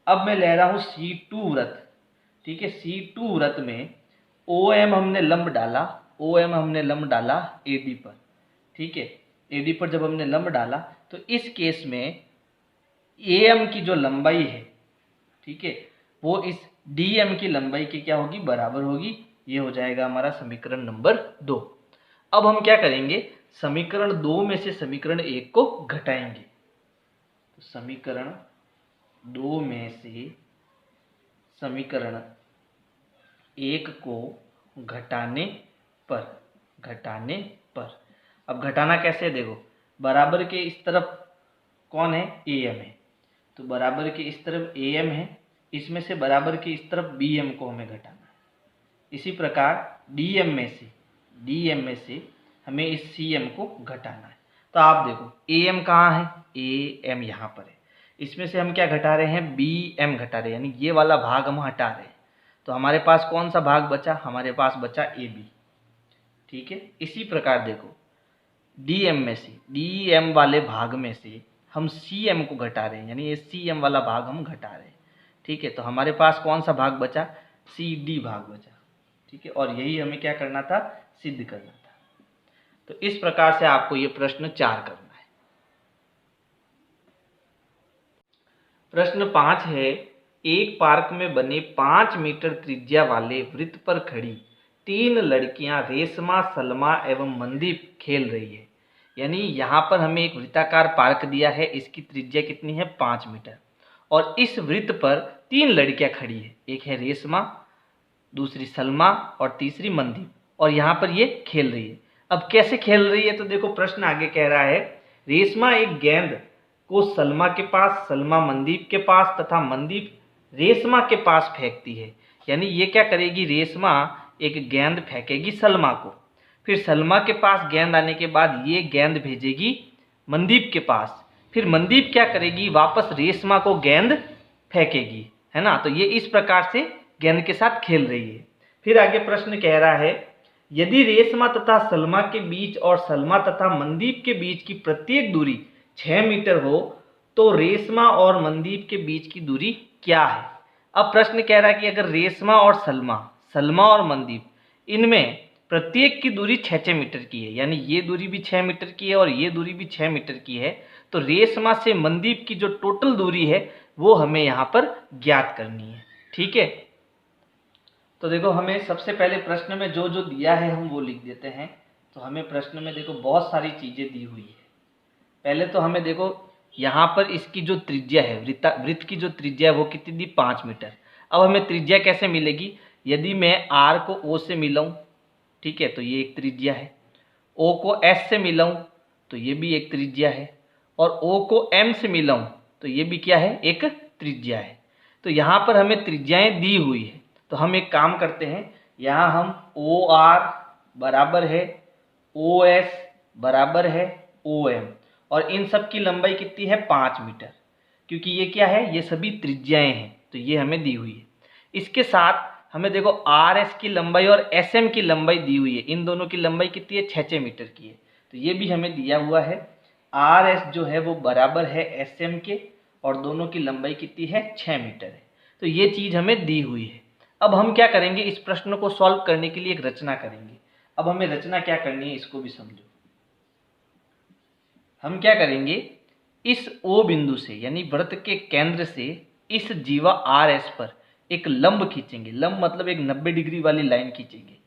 अब मैं ले रहा हूँ C2 वृत्त, ठीक है। C2 वृत्त में OM हमने लंब डाला AD पर, ठीक है। AD पर जब हमने लंब डाला तो इस केस में AM की जो लंबाई है, ठीक है, वो इस DM की लंबाई की क्या होगी, बराबर होगी। ये हो जाएगा हमारा समीकरण नंबर 2। अब हम क्या करेंगे, समीकरण 2 में से समीकरण 1 को घटाएंगे। तो समीकरण 2 में से समीकरण 1 को घटाने पर अब घटाना कैसे, देखो बराबर के इस तरफ कौन है, AM है, तो बराबर के इस तरफ AM है, इसमें से बराबर के इस तरफ BM को हमें घटाना है। इसी प्रकार DM में से हमें इस CM को घटाना है। तो आप देखो AM कहाँ है, AM यहाँ पर है, इसमें से हम क्या घटा रहे हैं, BM घटा रहे हैं, यानी ये वाला भाग हम हटा रहे हैं। तो हमारे पास कौन सा भाग बचा, हमारे पास बचा AB, ठीक है। इसी प्रकार देखो DM वाले भाग में से हम CM को घटा रहे हैं, यानी ये CM वाला भाग हम घटा रहे हैं, ठीक है। तो हमारे पास कौन सा भाग बचा, CD भाग बचा, ठीक है। और यही हमें क्या करना था, सिद्ध करना था। तो इस प्रकार से आपको ये प्रश्न 4 करना है। प्रश्न 5 है, एक पार्क में बने 5 मीटर त्रिज्या वाले वृत्त पर खड़ी 3 लड़कियां रेशमा, सलमा एवं मनदीप खेल रही है। यानी यहाँ पर हमें एक वृत्ताकार पार्क दिया है, इसकी त्रिज्या कितनी है, 5 मीटर, और इस वृत्त पर 3 लड़कियां खड़ी है, एक है रेशमा, दूसरी सलमा और तीसरी मनदीप, और यहाँ पर ये खेल रही है। अब कैसे खेल रही है, तो देखो प्रश्न आगे कह रहा है, रेशमा एक गेंद को सलमा के पास, सलमा मनदीप के पास तथा मनदीप रेशमा के पास फेंकती है। यानी ये क्या करेगी, रेशमा एक गेंद फेंकेगी सलमा को, फिर सलमा के पास गेंद आने के बाद ये गेंद भेजेगी मनदीप के पास, फिर मनदीप क्या करेगी, वापस रेशमा को गेंद फेंकेगी, है ना। तो ये इस प्रकार से गेंद के साथ खेल रही है। फिर आगे प्रश्न कह रहा है, यदि रेशमा तथा सलमा के बीच और सलमा तथा मनदीप के बीच की प्रत्येक दूरी 6 मीटर हो तो रेशमा और मनदीप के बीच की दूरी क्या है। अब प्रश्न कह रहा है कि अगर रेशमा और सलमा और मनदीप, इनमें प्रत्येक की दूरी 6 मीटर की है, यानी ये दूरी भी 6 मीटर की है और ये दूरी भी 6 मीटर की है, तो रेशमा से मनदीप की जो टोटल दूरी है वो हमें यहाँ पर ज्ञात करनी है, ठीक है। तो देखो हमें सबसे पहले प्रश्न में जो जो दिया है हम वो लिख देते हैं। तो हमें प्रश्न में देखो बहुत सारी चीज़ें दी हुई है। पहले तो हमें देखो यहाँ पर इसकी जो त्रिज्या है, वृत्त की जो त्रिज्या है वो कितनी दी, 5 मीटर। अब हमें त्रिज्या कैसे मिलेगी, यदि मैं R को O से मिलाऊं, ठीक है, तो ये एक त्रिज्या है, O को S से मिलाऊं तो ये भी एक त्रिज्या है, और O को M से मिलाऊं तो ये भी क्या है, एक त्रिज्या है। तो यहाँ पर हमें त्रिज्याएं दी हुई है, तो हम एक काम करते हैं, यहाँ हम OR बराबर है OS बराबर है OM, और इन सब की लंबाई कितनी है, 5 मीटर, क्योंकि ये क्या है, ये सभी त्रिज्याएं हैं, तो ये हमें दी हुई है। इसके साथ हमें देखो RS की लंबाई और SM की लंबाई दी हुई है, इन दोनों की लंबाई कितनी है, 6 मीटर की है, तो ये भी हमें दिया हुआ है। RS जो है वो बराबर है SM के, और दोनों की लंबाई कितनी है, 6 मीटर है, तो ये चीज़ हमें दी हुई है। अब हम क्या करेंगे, इस प्रश्न को सॉल्व करने के लिए एक रचना करेंगे। अब हमें रचना क्या करनी है, इसको भी समझो। हम क्या करेंगे, इस O बिंदु से यानी वृत्त के केंद्र से इस जीवा RS पर एक लंब खींचेंगे, लंब मतलब एक 90 डिग्री वाली लाइन खींचेंगे,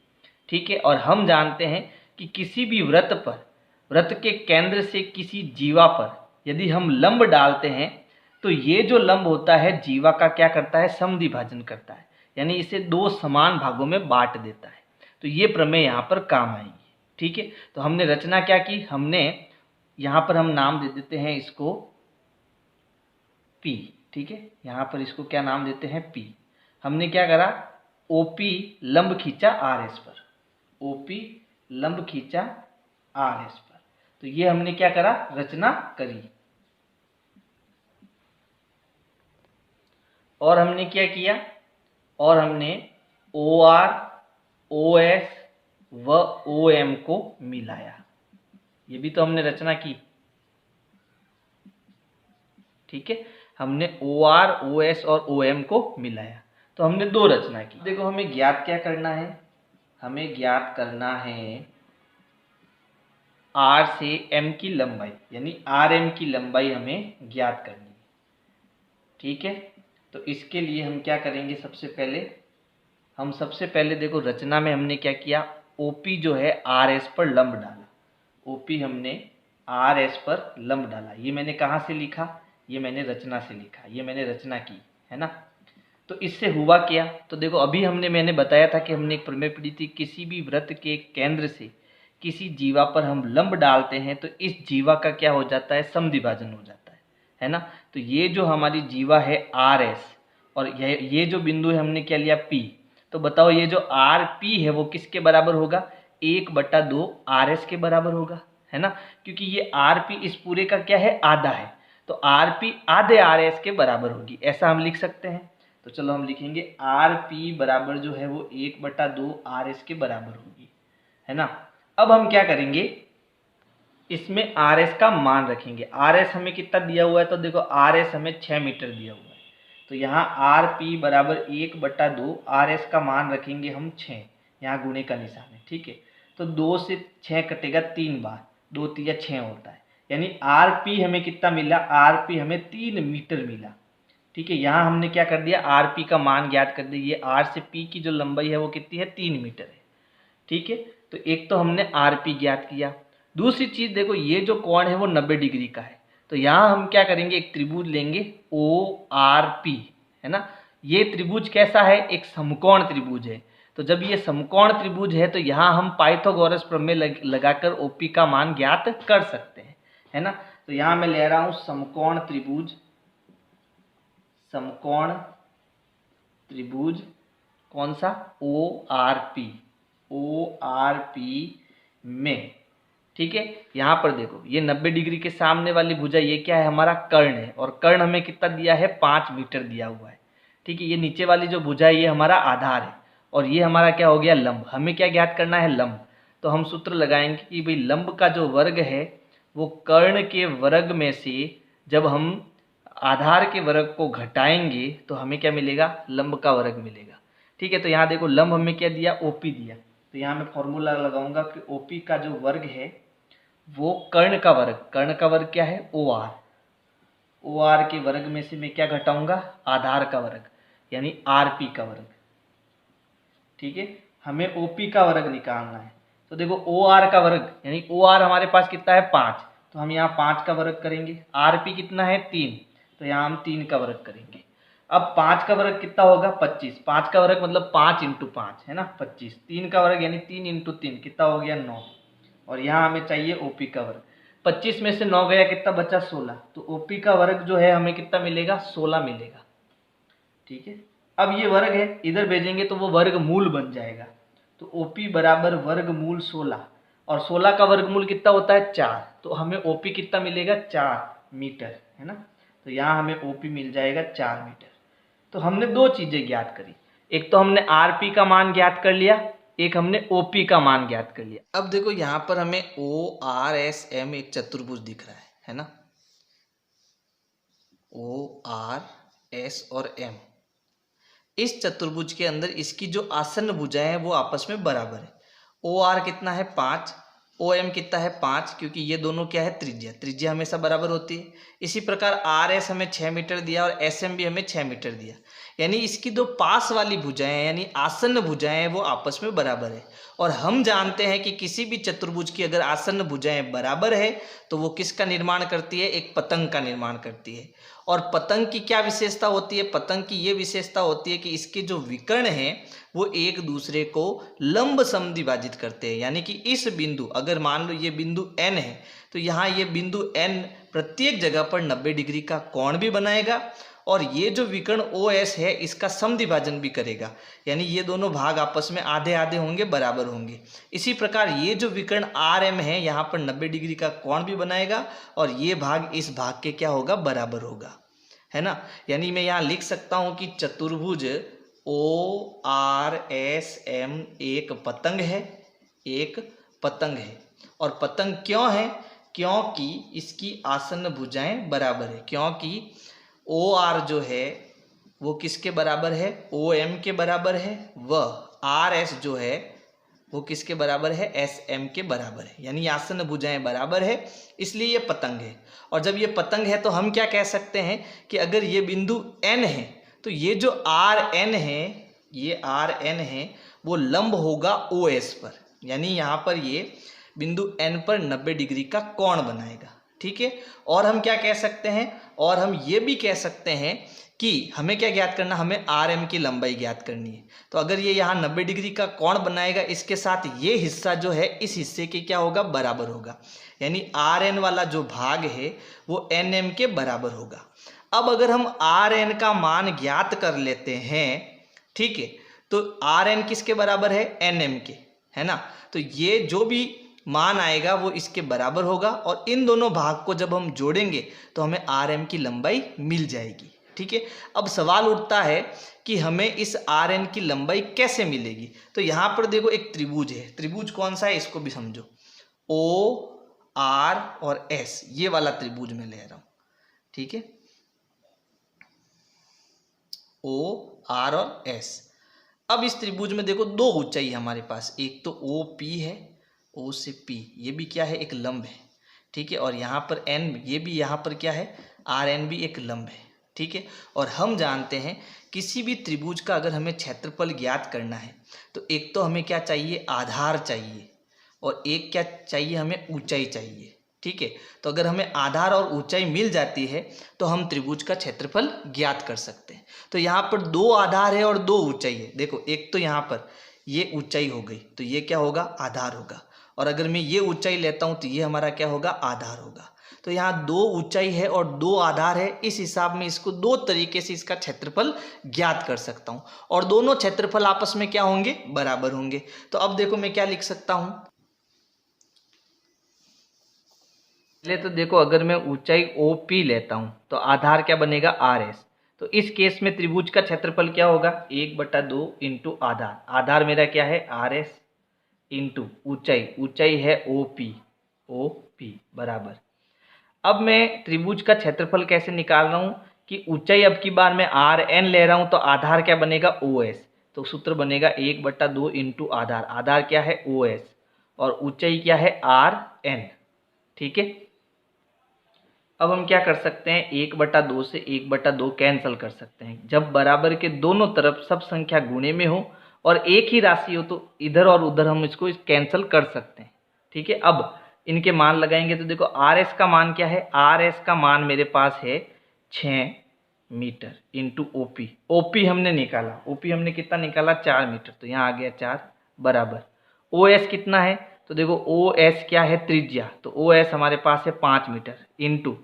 ठीक है। और हम जानते हैं कि किसी भी वृत्त पर, वृत्त के केंद्र से किसी जीवा पर यदि हम लंब डालते हैं तो ये जो लंब होता है जीवा का क्या करता है, समद्विभाजन करता है, यानी इसे 2 समान भागों में बांट देता है। तो ये प्रमेय यहाँ पर काम आएगी, ठीक है। तो हमने रचना क्या की, हमने यहाँ पर हम नाम दे देते हैं इसको P, ठीक है। यहाँ पर इसको क्या नाम देते हैं P। हमने क्या करा, OP लंब खींचा RS पर, OP लंब खींचा RS पर। तो ये हमने क्या करा, रचना करी। और हमने क्या किया, और हमने OR, OS व OM को मिलाया। ये भी तो हमने रचना की, ठीक है। हमने OR, OS और OM को मिलाया, तो हमने दो रचना की। देखो हमें ज्ञात क्या करना है, हमें ज्ञात करना है R से M की लंबाई, यानी RM की लंबाई हमें ज्ञात करनी है, ठीक है। तो इसके लिए हम क्या करेंगे, सबसे पहले देखो रचना में हमने क्या किया, OP जो है RS पर लंब डाला, OP हमने RS पर लंब डाला। ये मैंने कहाँ से लिखा, ये मैंने रचना से लिखा, ये मैंने रचना की है ना। तो इससे हुआ क्या, तो देखो अभी मैंने बताया था कि हमने एक प्रमेय पढ़ी थी, किसी भी वृत्त के केंद्र से किसी जीवा पर हम लंब डालते हैं तो इस जीवा का क्या हो जाता है, समद्विभाजन हो जाता है ना। तो ये जो हमारी जीवा है RS, और ये जो बिंदु है हमने क्या लिया P। तो बताओ ये जो RP है वो किसके बराबर होगा, 1/2 RS के बराबर होगा, है ना। क्योंकि ये RP इस पूरे का क्या है, आधा है, तो RP आधे RS के बराबर होगी, ऐसा हम लिख सकते हैं। तो चलो हम लिखेंगे RP बराबर जो है वो 1/2 RS के बराबर होगी, है ना। अब हम क्या करेंगे, इसमें RS का मान रखेंगे। RS हमें कितना दिया हुआ है, तो देखो RS हमें 6 मीटर दिया हुआ है, तो यहाँ RP बराबर 1/2 RS का मान रखेंगे हम 6, यहाँ गुणे का निशान है, ठीक है। तो 2 से 6 कटेगा 3 बार, 2 तिया 6 होता है, यानी RP हमें कितना मिला, RP हमें 3 मीटर मिला, ठीक है। यहाँ हमने क्या कर दिया, RP का मान ज्ञात कर दिया। ये R से P की जो लंबाई है वो कितनी है, 3 मीटर है, ठीक है। तो एक तो हमने RP ज्ञात किया। दूसरी चीज देखो, ये जो कोण है वो 90 डिग्री का है, तो यहाँ हम क्या करेंगे, एक त्रिभुज लेंगे ORP, है ना। ये त्रिभुज कैसा है, एक समकोण त्रिभुज है। तो जब ये समकोण त्रिभुज है तो यहाँ हम पाइथागोरस प्रमेय लगाकर OP का मान ज्ञात कर सकते हैं, है ना। तो यहाँ मैं ले रहा हूँ समकोण त्रिभुज, समकोण त्रिभुज कौन सा, ORP, ORP में, ठीक है। यहाँ पर देखो ये 90 डिग्री के सामने वाली भुजा ये क्या है, हमारा कर्ण है, और कर्ण हमें कितना दिया है, 5 मीटर दिया हुआ है, ठीक है। ये नीचे वाली जो भुजा है ये हमारा आधार है, और ये हमारा क्या हो गया, लंब। हमें क्या ज्ञात करना है, लंब। तो हम सूत्र लगाएंगे कि भाई लंब का जो वर्ग है वो कर्ण के वर्ग में से जब हम आधार के वर्ग को घटाएंगे तो हमें क्या मिलेगा, लंब का वर्ग मिलेगा, ठीक है। तो यहाँ देखो लंब हमें क्या दिया, OP दिया, तो यहाँ मैं फॉर्मूला लगाऊंगा कि OP का जो वर्ग है वो कर्ण का वर्ग क्या है, OR के वर्ग में से मैं क्या घटाऊंगा, आधार का वर्ग, यानी RP का वर्ग, ठीक है। हमें OP का वर्ग निकालना है, तो देखो OR का वर्ग, यानी OR हमारे पास कितना है, 5, तो हम यहाँ 5 का वर्ग करेंगे। RP कितना है, 3, तो यहाँ हम 3 का वर्ग करेंगे। अब 5 का वर्ग कितना होगा, 25, 5 का वर्ग मतलब 5 × 5 है ना, 25। 3 का वर्ग यानी 3 × 3 कितना हो गया, 9, और यहाँ हमें चाहिए OP का वर्ग। 25 में से 9 गया, कितना बचा, 16, तो OP का वर्ग जो है हमें कितना मिलेगा, 16 मिलेगा, ठीक है। अब ये वर्ग है, इधर भेजेंगे तो वो वर्गमूल बन जाएगा, तो OP बराबर वर्गमूल 16, और 16 का वर्गमूल कितना होता है, 4, तो हमें OP कितना मिलेगा, 4 मीटर, है ना। तो यहाँ हमें OP मिल जाएगा 4 मीटर। तो हमने दो चीजें ज्ञात करी, एक तो हमने RP का मान ज्ञात कर लिया, एक हमने OP का मान ज्ञात कर लिया। अब देखो यहाँ पर हमें ORSM एक चतुर्भुज दिख रहा है ना, ORS और M। इस चतुर्भुज के अंदर इसकी जो आसन्न भुजाएं हैं वो आपस में बराबर है। OR कितना है, 5, OM कितना है, 5, क्योंकि ये दोनों क्या है, त्रिज्या हमेशा बराबर होती है। इसी प्रकार RS हमें 6 मीटर दिया और SM भी हमें 6 मीटर दिया, यानी इसकी दो पास वाली भुजाएं यानी आसन्न भुजाएं वो आपस में बराबर है। और हम जानते हैं कि किसी भी चतुर्भुज की अगर आसन्न भुजाएं बराबर है तो वो किसका निर्माण करती है, एक पतंग का निर्माण करती है। और पतंग की क्या विशेषता होती है? पतंग की ये विशेषता होती है कि इसके जो विकर्ण हैं वो एक दूसरे को लंब समद्विभाजित करते हैं, यानी कि इस बिंदु, अगर मान लो ये बिंदु N है तो यहाँ ये बिंदु N प्रत्येक जगह पर 90 डिग्री का कोण भी बनाएगा और ये जो विकर्ण OS है इसका समद्विभाजन भी करेगा, यानी ये दोनों भाग आपस में आधे आधे होंगे, बराबर होंगे। इसी प्रकार ये जो विकर्ण RM है यहाँ पर 90 डिग्री का कोण भी बनाएगा और ये भाग इस भाग के क्या होगा? बराबर होगा, है ना। यानी मैं यहाँ लिख सकता हूँ कि चतुर्भुज ORSM एक पतंग है, एक पतंग है। और पतंग क्यों है? क्योंकि इसकी आसन्न भुजाएं बराबर है, क्योंकि OR जो है वो किसके बराबर है? OM के बराबर है, व RS जो है वो किसके बराबर है? SM के बराबर है, यानी आसन्न भुजाएं बराबर है, इसलिए ये पतंग है। और जब ये पतंग है तो हम क्या कह सकते हैं कि अगर ये बिंदु N है तो ये जो RN है, ये RN है वो लंब होगा OS पर, यानी यहाँ पर ये बिंदु N पर 90 डिग्री का कोण बनाएगा, ठीक है। और हम क्या कह सकते हैं? और हम ये भी कह सकते हैं कि हमें क्या ज्ञात करना? हमें RM की लंबाई ज्ञात करनी है। तो अगर ये यहाँ 90 डिग्री का कोण बनाएगा, इसके साथ ये हिस्सा जो है इस हिस्से के क्या होगा? बराबर होगा, यानी RN वाला जो भाग है वो NM के बराबर होगा। अब अगर हम RN का मान ज्ञात कर लेते हैं, ठीक है, तो RN किसके बराबर है? NM के, है ना। तो ये जो भी मान आएगा वो इसके बराबर होगा और इन दोनों भाग को जब हम जोड़ेंगे तो हमें RM की लंबाई मिल जाएगी, ठीक है। अब सवाल उठता है कि हमें इस RN की लंबाई कैसे मिलेगी? तो यहाँ पर देखो एक त्रिभुज है, त्रिभुज कौन सा है इसको भी समझो, OR और S, ये वाला त्रिभुज में ले रहा हूँ, ठीक है, OR और S। अब इस त्रिभुज में देखो दो ऊंचाई है हमारे पास, एक तो OP है, O से P, ये भी क्या है? एक लंब है, ठीक है। और यहाँ पर N, ये भी यहाँ पर क्या है? RN भी एक लंब है, ठीक है। और हम जानते हैं किसी भी त्रिभुज का अगर हमें क्षेत्रफल ज्ञात करना है तो एक तो हमें क्या चाहिए? आधार चाहिए, और एक क्या चाहिए? हमें ऊंचाई चाहिए, ठीक है। तो अगर हमें आधार और ऊंचाई मिल जाती है तो हम त्रिभुज का क्षेत्रफल ज्ञात कर सकते हैं। तो यहाँ पर दो आधार है और दो ऊंचाई है, देखो एक तो यहाँ पर ये ऊंचाई हो गई तो ये क्या होगा? आधार होगा, और अगर मैं ये ऊंचाई लेता हूँ तो ये हमारा क्या होगा? आधार होगा। तो यहाँ दो ऊंचाई है और दो आधार है, इस हिसाब में इसको दो तरीके से इसका क्षेत्रफल ज्ञात कर सकता हूँ, और दोनों क्षेत्रफल आपस में क्या होंगे? बराबर होंगे। तो अब देखो मैं क्या लिख सकता हूँ, पहले तो देखो अगर मैं ऊंचाई OP लेता हूं तो आधार क्या बनेगा? RS। तो इस केस में त्रिभुज का क्षेत्रफल क्या होगा? 1/2 इंटू आधार, आधार मेरा क्या है? RS, इंटू ऊंचाई, ऊंचाई है OP बराबर। अब मैं त्रिभुज का क्षेत्रफल कैसे निकाल रहा हूं कि ऊंचाई अब की बार मैं RN ले रहा हूं तो आधार क्या बनेगा? OS। तो सूत्र बनेगा 1/2 इंटू आधार, आधार क्या है? OS, और ऊंचाई क्या है? RN, ठीक है। अब हम क्या कर सकते हैं? 1/2 से 1/2 कैंसिल कर सकते हैं। जब बराबर के दोनों तरफ सब संख्या गुणे में हो और एक ही राशि हो तो इधर और उधर हम इसको कैंसिल कर सकते हैं, ठीक है। अब इनके मान लगाएंगे तो देखो RS का मान क्या है? RS का मान मेरे पास है 6 मीटर इंटू OP हमने निकाला, OP हमने कितना निकाला? 4 मीटर, तो यहाँ आ गया 4 बराबर। OS कितना है? तो देखो OS क्या है? त्रिज्या, तो OS हमारे पास है 5 मीटर इंटू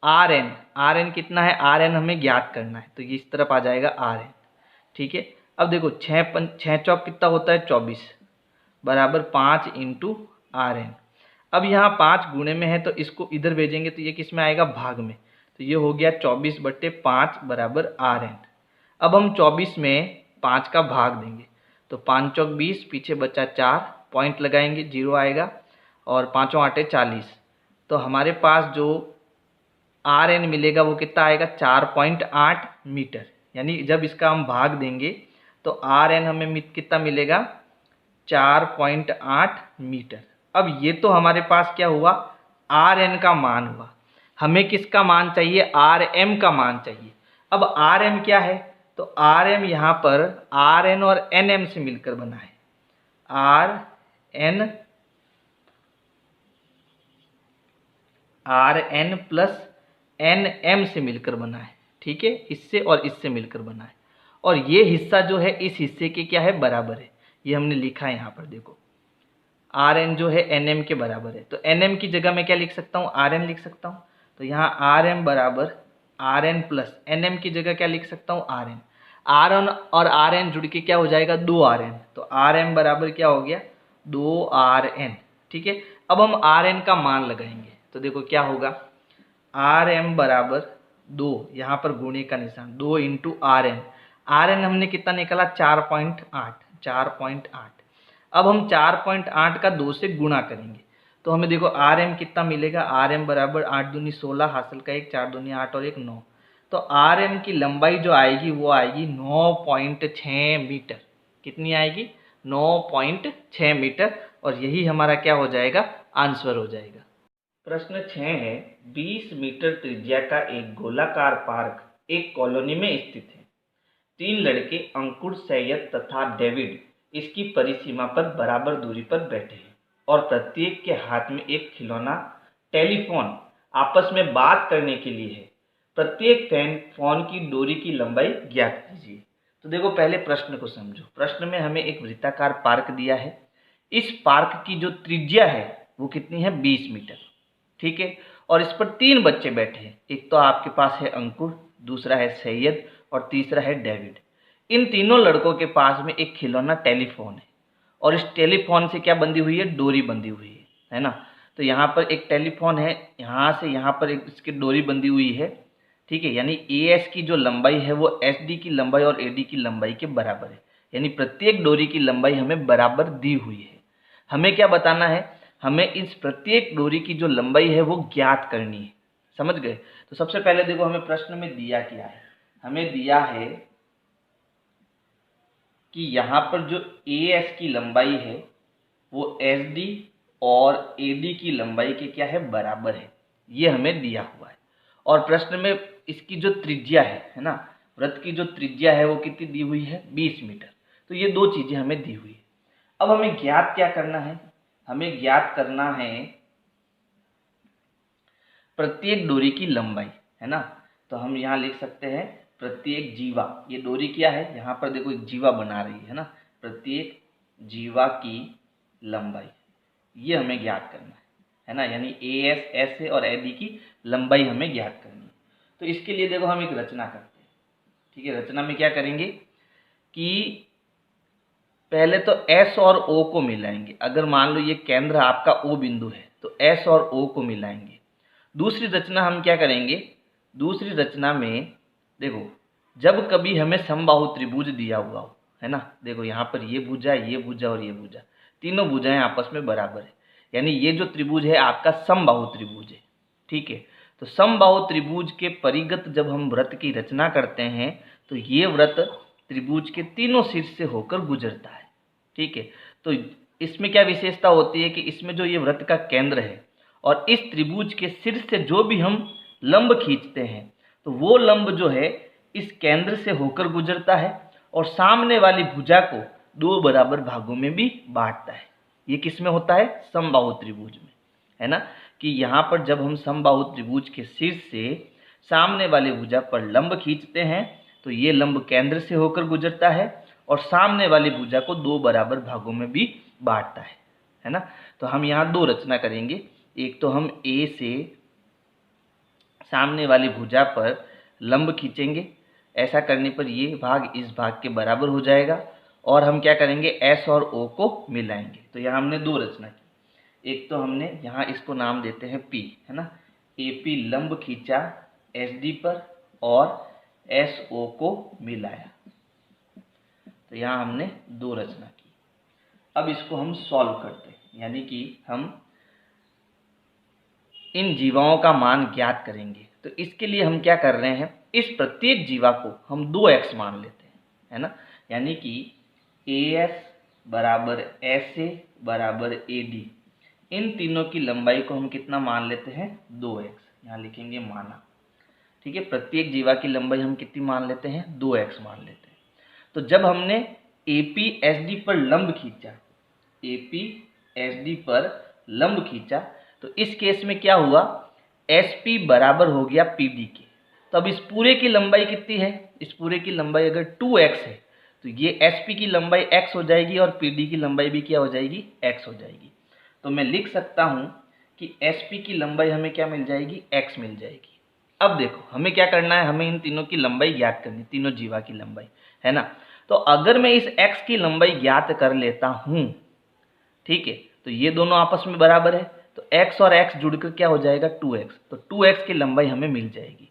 RN कितना है? RN हमें ज्ञात करना है, तो ये इस तरफ आ जाएगा RN, ठीक है। अब देखो 6 चौक कितना होता है? 24 बराबर 5 इंटू RN। अब यहाँ 5 गुणे में है तो इसको इधर भेजेंगे तो ये किस में आएगा? भाग में, तो ये हो गया 24/5 बराबर RN। अब हम 24 में 5 का भाग देंगे तो 5 चौक 20, पीछे बचा 4, पॉइंट लगाएंगे 0 आएगा, और 5 8 40, तो हमारे पास जो RN मिलेगा वो कितना आएगा? 4.8 मीटर। यानी जब इसका हम भाग देंगे तो RN हमें कितना मिलेगा? 4.8 मीटर। अब ये तो हमारे पास क्या हुआ? RN का मान हुआ। हमें किसका मान चाहिए? RM का मान चाहिए। अब RM क्या है? तो RM यहाँ पर RN और NM से मिलकर बना है, RN प्लस एन एम से मिलकर बना है, ठीक है, इससे और इससे मिलकर बना है। और ये हिस्सा जो है इस हिस्से के क्या है, बराबर है। ये हमने लिखा है यहाँ पर, देखो आर एन जो है एन एम के बराबर है। तो एन एम की जगह मैं क्या लिख सकता हूँ, आर एन लिख सकता हूँ। तो यहाँ आर एम बराबर R N plus N M की जगह क्या लिख सकता हूँ, आर एन। आर एन और आर एन जुड़ के क्या हो जाएगा, 2 RN। तो आर एम बराबर क्या हो गया, 2 RN, ठीक है। अब हम आर एन का मान लगाएंगे, तो देखो क्या होगा, आर एम बराबर 2, यहाँ पर गुणे का निशान, 2 into R N. R N हमने कितना निकाला, 4.8। अब हम 4.8 का 2 से गुणा करेंगे, तो हमें देखो आर एम कितना मिलेगा, आर एम बराबर 8 दूनी 16, हासिल का 1, 4 दूनी 8 और 1 9। तो आर एम की लंबाई जो आएगी वो आएगी 9.6 मीटर। कितनी आएगी, 9.6 मीटर। और यही हमारा क्या हो जाएगा, आंसर हो जाएगा। प्रश्न 6 है, 20 मीटर त्रिज्या का एक गोलाकार पार्क एक कॉलोनी में स्थित है। 3 लड़के अंकुर, सैयद तथा डेविड इसकी परिसीमा पर बराबर दूरी पर बैठे हैं और प्रत्येक के हाथ में एक खिलौना टेलीफोन आपस में बात करने के लिए है। प्रत्येक फोन की डोरी की लंबाई ज्ञात कीजिए। तो देखो पहले प्रश्न को समझो। प्रश्न में हमें एक वृत्ताकार पार्क दिया है। इस पार्क की जो त्रिज्या है वो कितनी है, 20 मीटर, ठीक है। और इस पर 3 बच्चे बैठे हैं। एक तो आपके पास है अंकुर, दूसरा है सैयद और तीसरा है डेविड। इन तीनों लड़कों के पास में एक खिलौना टेलीफोन है और इस टेलीफोन से क्या बंधी हुई है, डोरी बंधी हुई है ना। तो यहाँ पर एक टेलीफोन है, यहाँ से यहाँ पर एक इसकी डोरी बंधी हुई है, ठीक है। यानी AS की जो लंबाई है वो SD की लंबाई और AD की लंबाई के बराबर है। यानी प्रत्येक डोरी की लंबाई हमें बराबर दी हुई है। हमें क्या बताना है, हमें इस प्रत्येक डोरी की जो लंबाई है वो ज्ञात करनी है। समझ गए। तो सबसे पहले देखो हमें प्रश्न में दिया क्या है, हमें दिया है कि यहाँ पर जो AS की लंबाई है वो SD और AD की लंबाई के क्या है, बराबर है। ये हमें दिया हुआ है। और प्रश्न में इसकी जो त्रिज्या है ना, वृत्त की जो त्रिज्या है वो कितनी दी हुई है, 20 मीटर। तो ये 2 चीजें हमें दी हुई है। अब हमें ज्ञात क्या करना है, हमें ज्ञात करना है प्रत्येक डोरी की लंबाई, है ना। तो हम यहाँ लिख सकते हैं प्रत्येक जीवा, ये डोरी क्या है, यहाँ पर देखो एक जीवा बना रही है ना, प्रत्येक जीवा की लंबाई, ये हमें ज्ञात करना है ना। यानी AS, SA और AD की लंबाई हमें ज्ञात करनी है। तो इसके लिए देखो हम एक रचना करते हैं, ठीक है। रचना में क्या करेंगे कि पहले तो S और O को मिलाएंगे। अगर मान लो ये केंद्र आपका O बिंदु है तो S और O को मिलाएंगे। दूसरी रचना हम क्या करेंगे, दूसरी रचना में देखो जब कभी हमें समबाहु त्रिभुज दिया हुआ हो, है ना, देखो यहाँ पर ये भुजा, ये भुजा और ये भुजा, तीनों भुजाएं आपस में बराबर है। यानी ये जो त्रिभुज है आपका समबाहु त्रिभुज है, ठीक है। तो समबाहु त्रिभुज के परिगत जब हम वृत्त की रचना करते हैं तो ये वृत्त त्रिभुज के तीनों शीर्ष से होकर गुजरता है, ठीक है। तो इसमें क्या विशेषता होती है कि इसमें जो ये वृत्त का केंद्र है और इस त्रिभुज के शीर्ष से जो भी हम लंब खींचते हैं तो वो लंब जो है इस केंद्र से होकर गुजरता है और सामने वाली भुजा को 2 बराबर भागों में भी बांटता है। ये किस में होता है, समबाहु त्रिभुज में, है ना। कि यहाँ पर जब हम समबाहु त्रिभुज के शीर्ष से सामने वाली भुजा पर लंब खींचते हैं तो ये लंब केंद्र से होकर गुजरता है और सामने वाली भुजा को 2 बराबर भागों में भी बांटता है ना। तो हम यहाँ 2 रचना करेंगे। एक तो हम A से सामने वाली भुजा पर लंब खींचेंगे, ऐसा करने पर ये भाग इस भाग के बराबर हो जाएगा। और हम क्या करेंगे, S और O को मिलाएंगे। तो यहाँ हमने 2 रचना की। एक तो हमने यहाँ इसको नाम देते हैं P, है ना। AP लंब खींचा SD पर और SO को मिलाया। तो यहाँ हमने 2 रचना की। अब इसको हम सॉल्व करते हैं, यानी कि हम इन जीवाओं का मान ज्ञात करेंगे। तो इसके लिए हम क्या कर रहे हैं, इस प्रत्येक जीवा को हम 2x मान लेते हैं, है ना। यानी कि AS बराबर SA बराबर AD, इन तीनों की लंबाई को हम कितना मान लेते हैं, 2x। यहाँ लिखेंगे माना, ठीक है। प्रत्येक जीवा की लंबाई हम कितनी मान लेते हैं, 2x मान लेते हैं। तो जब हमने AP SD पर लंब खींचा, AP SD पर लंब खींचा, तो इस केस में क्या हुआ, एस पी बराबर हो गया पी डी के। तो अब इस पूरे की लंबाई कितनी है, इस पूरे की लंबाई अगर 2x है तो ये एस पी की लंबाई x हो जाएगी और पी डी की लंबाई भी क्या हो जाएगी, x हो जाएगी। तो मैं लिख सकता हूं कि एस पी की लंबाई हमें क्या मिल जाएगी, x मिल जाएगी। अब देखो हमें क्या करना है, हमें इन तीनों की लंबाई ज्ञात करनी, तीनों जीवा की लंबाई, है ना। तो अगर मैं इस x की लंबाई ज्ञात कर लेता हूं, ठीक है, तो ये दोनों आपस में बराबर है, तो x और x जुड़कर क्या हो जाएगा 2x, तो 2x की लंबाई हमें मिल जाएगी।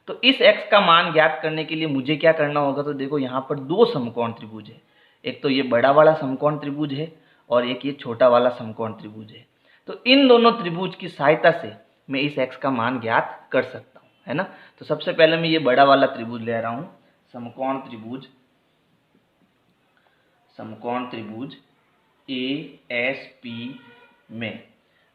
तो इस x का मान ज्ञात करने के लिए मुझे क्या करना होगा, तो देखो यहाँ पर दो समकोण त्रिभुज है, एक तो ये बड़ा वाला समकोण त्रिभुज है और एक ये छोटा वाला समकोण त्रिभुज है। तो इन दोनों त्रिभुज की सहायता से मैं इस x का मान ज्ञात कर सकता हूँ, है ना। तो सबसे पहले मैं ये बड़ा वाला त्रिभुज ले रहा हूँ, समकोण त्रिभुज, समकोण त्रिभुज ASP में।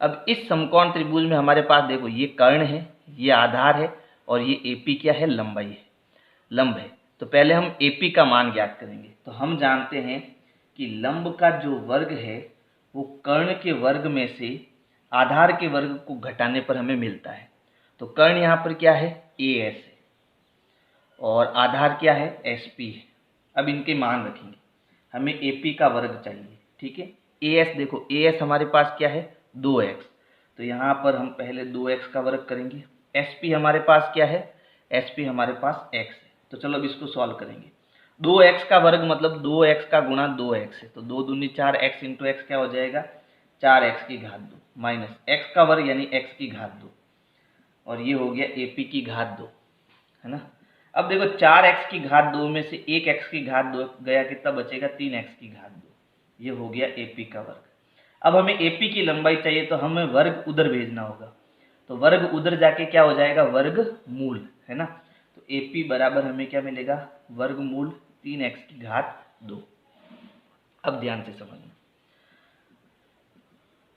अब इस समकोण त्रिभुज में हमारे पास देखो ये कर्ण है, ये आधार है और ये AP क्या है, लंबाई है, लंब है। तो पहले हम AP का मान ज्ञात करेंगे। तो हम जानते हैं कि लंब का जो वर्ग है वो कर्ण के वर्ग में से आधार के वर्ग को घटाने पर हमें मिलता है। तो कर्ण यहाँ पर क्या है, AS है और आधार क्या है, SP है। अब इनके मान रखेंगे, हमें AP का वर्ग चाहिए, ठीक है। AS देखो, AS हमारे पास क्या है, 2x, तो यहाँ पर हम पहले 2x का वर्ग करेंगे। SP हमारे पास क्या है, SP हमारे पास x है। तो चलो अब इसको सॉल्व करेंगे। 2x का वर्ग मतलब 2x का गुणा 2x है, तो 2 दूनी 4, x इंटू एक्स क्या हो जाएगा, 4x की घात 2 माइनस x का वर्ग यानी x की घात 2, और ये हो गया AP की घात 2, है ना। अब देखो 4x की घात 2 में से 1x की घात 2 गया, कितना बचेगा, 3x की घात 2, ये हो गया AP का वर्ग। अब हमें AP की लंबाई चाहिए तो हमें वर्ग उधर भेजना होगा, तो वर्ग उधर जाके क्या हो जाएगा, वर्ग मूल, है ना। तो AP बराबर हमें क्या मिलेगा, वर्गमूल 3x की घात 2। अब ध्यान से समझना,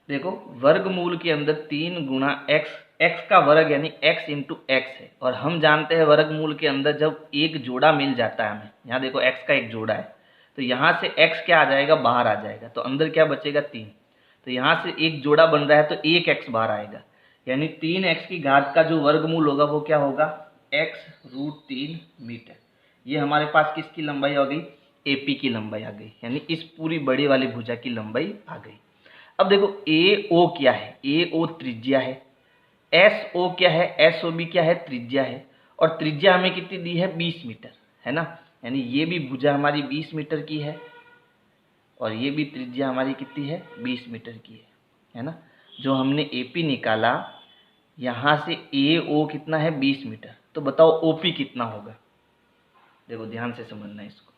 देखो वर्गमूल के अंदर 3 गुणा x का वर्ग यानी x इंटू एक्स है, और हम जानते हैं वर्गमूल के अंदर जब एक जोड़ा मिल जाता है हमें, यहाँ देखो x का एक जोड़ा है, तो यहाँ से x क्या आ जाएगा, बाहर आ जाएगा, तो अंदर क्या बचेगा 3, तो यहाँ से एक जोड़ा बन रहा है तो एक x बाहर आएगा, यानी 3x की घात का जो वर्गमूल होगा वो क्या होगा, x√3 मीटर। ये हमारे पास किसकी लंबाई आ गई, AP की लंबाई आ गई, यानी इस पूरी बड़ी वाली भुजा की लंबाई आ गई। अब देखो AO क्या है, AO त्रिज्या है, SO क्या है, SOB क्या है, त्रिज्या है, और त्रिज्या हमें कितनी दी है, 20 मीटर, है ना। यानी ये भी भुजा हमारी 20 मीटर की है और ये भी त्रिज्या हमारी कितनी है, 20 मीटर की है ना। जो हमने AP निकाला, यहाँ से AO कितना है, 20 मीटर, तो बताओ OP कितना होगा। देखो ध्यान से समझना इसको।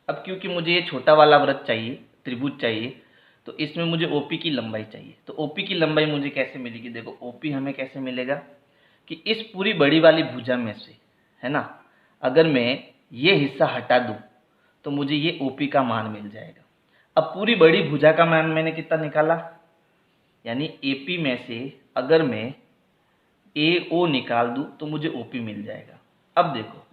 अब क्योंकि मुझे ये छोटा वाला वृत्त चाहिए, त्रिभुज चाहिए, तो इसमें मुझे OP की लंबाई चाहिए। तो OP की लंबाई मुझे कैसे मिलेगी, देखो OP हमें कैसे मिलेगा कि इस पूरी बड़ी वाली भुजा में से, है ना, अगर मैं ये हिस्सा हटा दूं तो मुझे ये OP का मान मिल जाएगा। अब पूरी बड़ी भुजा का मान मैंने कितना निकाला, यानी AP में से अगर मैं AO निकाल दूं तो मुझे OP मिल जाएगा। अब देखो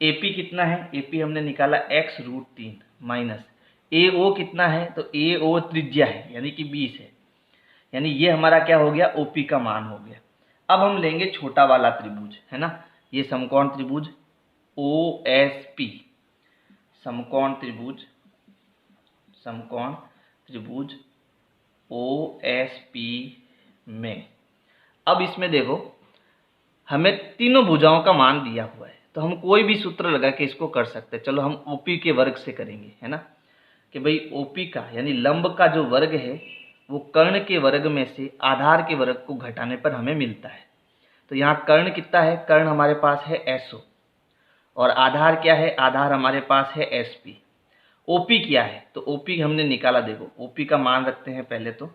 AP कितना है, AP हमने निकाला x√3 माइनस AO कितना है, तो AO त्रिज्या है यानी कि 20 है, यानी ये हमारा क्या हो गया, OP का मान हो गया। अब हम लेंगे छोटा वाला त्रिभुज, है ना, ये समकोण त्रिभुज OSP, समकोण त्रिभुज, समकोण त्रिभुज OSP में। अब इसमें देखो हमें तीनों भुजाओं का मान दिया हुआ है, तो हम कोई भी सूत्र लगा के इसको कर सकते हैं। चलो हम OP के वर्ग से करेंगे, है ना, कि भाई OP का यानी लंब का जो वर्ग है वो कर्ण के वर्ग में से आधार के वर्ग को घटाने पर हमें मिलता है। तो यहाँ कर्ण कितना है, कर्ण हमारे पास है SO, और आधार क्या है, आधार हमारे पास है SP। OP क्या है, तो OP हमने निकाला, देखो OP का मान रखते हैं पहले तो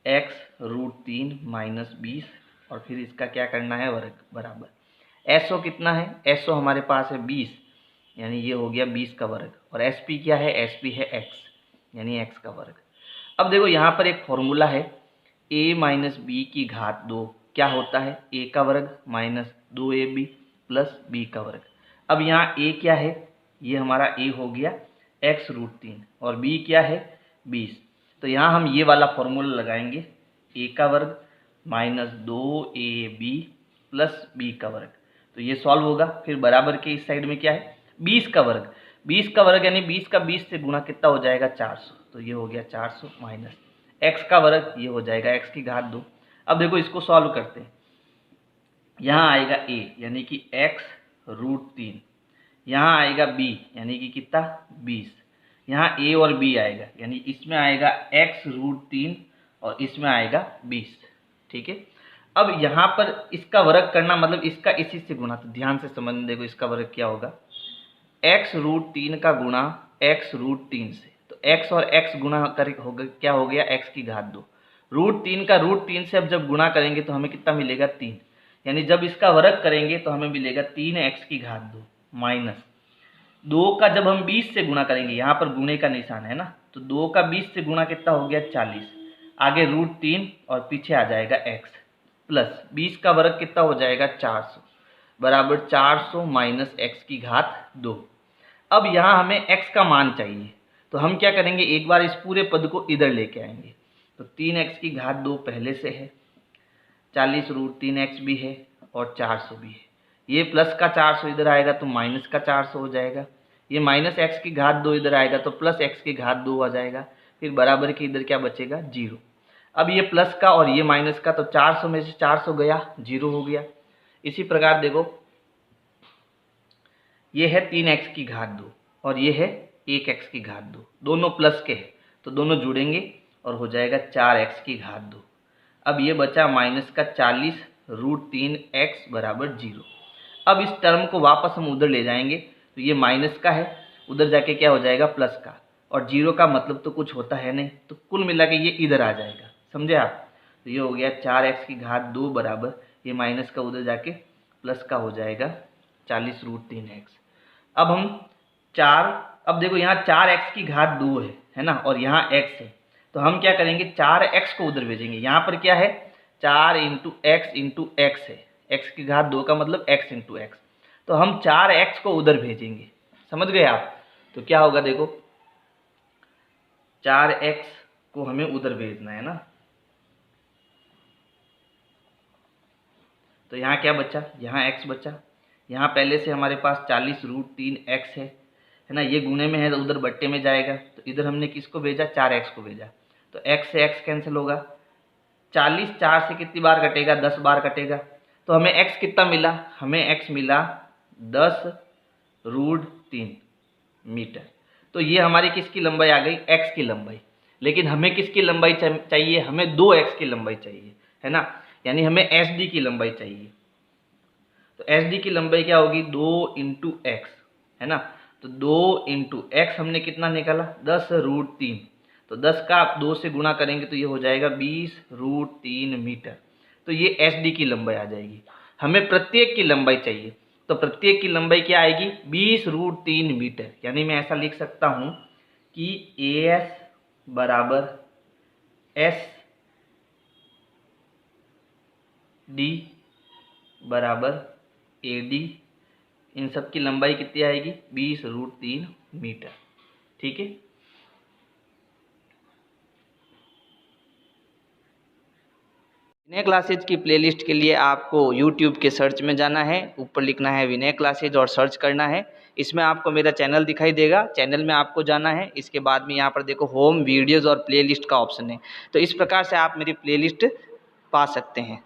x√3 माइनस 20, और फिर इसका क्या करना है, वर्ग बराबर। SO कितना है, SO हमारे पास है 20, यानी ये हो गया 20 का वर्ग, और SP क्या है, SP है x, यानी x का वर्ग। अब देखो यहाँ पर एक फॉर्मूला है, a माइनस बी की घात 2 क्या होता है, a का वर्ग माइनस 2ab प्लस b का वर्ग। अब यहाँ a क्या है, ये हमारा a हो गया x√3 और b क्या है 20। तो यहाँ हम ये वाला फॉर्मूला लगाएंगे, ए का वर्ग माइनस 2ab प्लस बी का वर्ग। तो ये सॉल्व होगा। फिर बराबर के इस साइड में क्या है 20 का वर्ग, 20 का वर्ग यानी 20 का 20 से गुणा कितना हो जाएगा 400। तो ये हो गया 400 माइनस x का वर्ग, ये हो जाएगा x की घात 2। अब देखो इसको सॉल्व करते हैं। यहाँ आएगा a यानी कि x√3, यहाँ आएगा b यानी कि कितना 20, यहाँ a और b आएगा यानी इसमें आएगा x√3 और इसमें आएगा 20। ठीक है। अब यहाँ पर इसका वर्ग करना मतलब इसका इसी से गुणा। तो ध्यान से समझने देखो इसका वर्ग क्या होगा, x√3 का गुणा x√3 से। तो x और x गुणा कर होगा क्या हो गया x की घात 2। √3 का √3 से अब जब गुणा करेंगे तो हमें कितना मिलेगा 3, यानी जब इसका वर्ग करेंगे तो हमें मिलेगा 3x की घात 2 माइनस 2 का जब हम 20 से गुणा करेंगे, यहाँ पर गुणे का निशान है ना, तो 2 का 20 से गुणा कितना हो गया 40, आगे √3 और पीछे आ जाएगा x प्लस 20 का वर्ग कितना हो जाएगा 400 बराबर 400 माइनस x की घात 2। अब यहाँ हमें x का मान चाहिए, तो हम क्या करेंगे एक बार इस पूरे पद को इधर लेके आएंगे। तो 3x की घात 2 पहले से है, 40√3x भी है और 400 भी है। ये प्लस का 400 इधर आएगा तो माइनस का 400 हो जाएगा। ये माइनस x की घात 2 इधर आएगा तो प्लस x की घात 2 आ जाएगा। फिर बराबर के इधर क्या बचेगा 0। अब ये प्लस का और ये माइनस का, तो 400 में से 400 गया 0 हो गया। इसी प्रकार देखो ये है 3x की घात 2 और ये है 1x की घात 2, दोनों प्लस के हैं तो दोनों जुड़ेंगे और हो जाएगा 4x की घात 2। अब ये बचा माइनस का 40√3x बराबर 0। अब इस टर्म को वापस हम उधर ले जाएंगे, तो ये माइनस का है, उधर जाके क्या हो जाएगा प्लस का, और 0 का मतलब तो कुछ होता है नहीं, तो कुल मिला के ये इधर आ जाएगा। समझे आप? तो ये हो गया 4x की घात 2 बराबर ये माइनस का उधर जाके प्लस का हो जाएगा 40√3x। अब हम अब देखो यहाँ 4x की घात 2 है ना, और यहाँ x है, तो हम क्या करेंगे 4x को उधर भेजेंगे। यहाँ पर क्या है 4 × x है, x की घात 2 का मतलब x × x, तो हम 4x को उधर भेजेंगे। समझ गए आप? तो क्या होगा देखो 4x को हमें उधर भेजना है ना, तो यहाँ क्या बचा, यहाँ x बचा, यहाँ पहले से हमारे पास 40√3x है ना, ये गुणे में है तो उधर बट्टे में जाएगा, तो इधर हमने किसको भेजा 4x को भेजा, तो x से x कैंसिल होगा, 40 4 से कितनी बार कटेगा 10 बार कटेगा, तो हमें x कितना मिला, हमें x मिला 10√3 मीटर। तो ये हमारी किसकी लंबाई आ गई x की लंबाई। लेकिन हमें किसकी लंबाई चाहिए, हमें 2x की लंबाई चाहिए है ना, यानी हमें SD की लंबाई चाहिए। तो SD की लंबाई क्या होगी 2 × x है ना, तो 2 × x हमने कितना निकाला 10√3, तो 10 का आप 2 से गुणा करेंगे तो ये हो जाएगा 20√3 मीटर। तो ये SD की लंबाई आ जाएगी। हमें प्रत्येक की लंबाई चाहिए, तो प्रत्येक की लंबाई क्या आएगी 20√3 मीटर, यानी मैं ऐसा लिख सकता हूँ कि AS बराबर SD बराबर AD, इन सब की लंबाई कितनी आएगी 20√3 मीटर। ठीक है। विनय क्लासेज की प्लेलिस्ट के लिए आपको YouTube के सर्च में जाना है, ऊपर लिखना है विनय क्लासेज और सर्च करना है। इसमें आपको मेरा चैनल दिखाई देगा, चैनल में आपको जाना है। इसके बाद में यहाँ पर देखो होम वीडियोज़ और प्लेलिस्ट का ऑप्शन है, तो इस प्रकार से आप मेरी प्लेलिस्ट पा सकते हैं।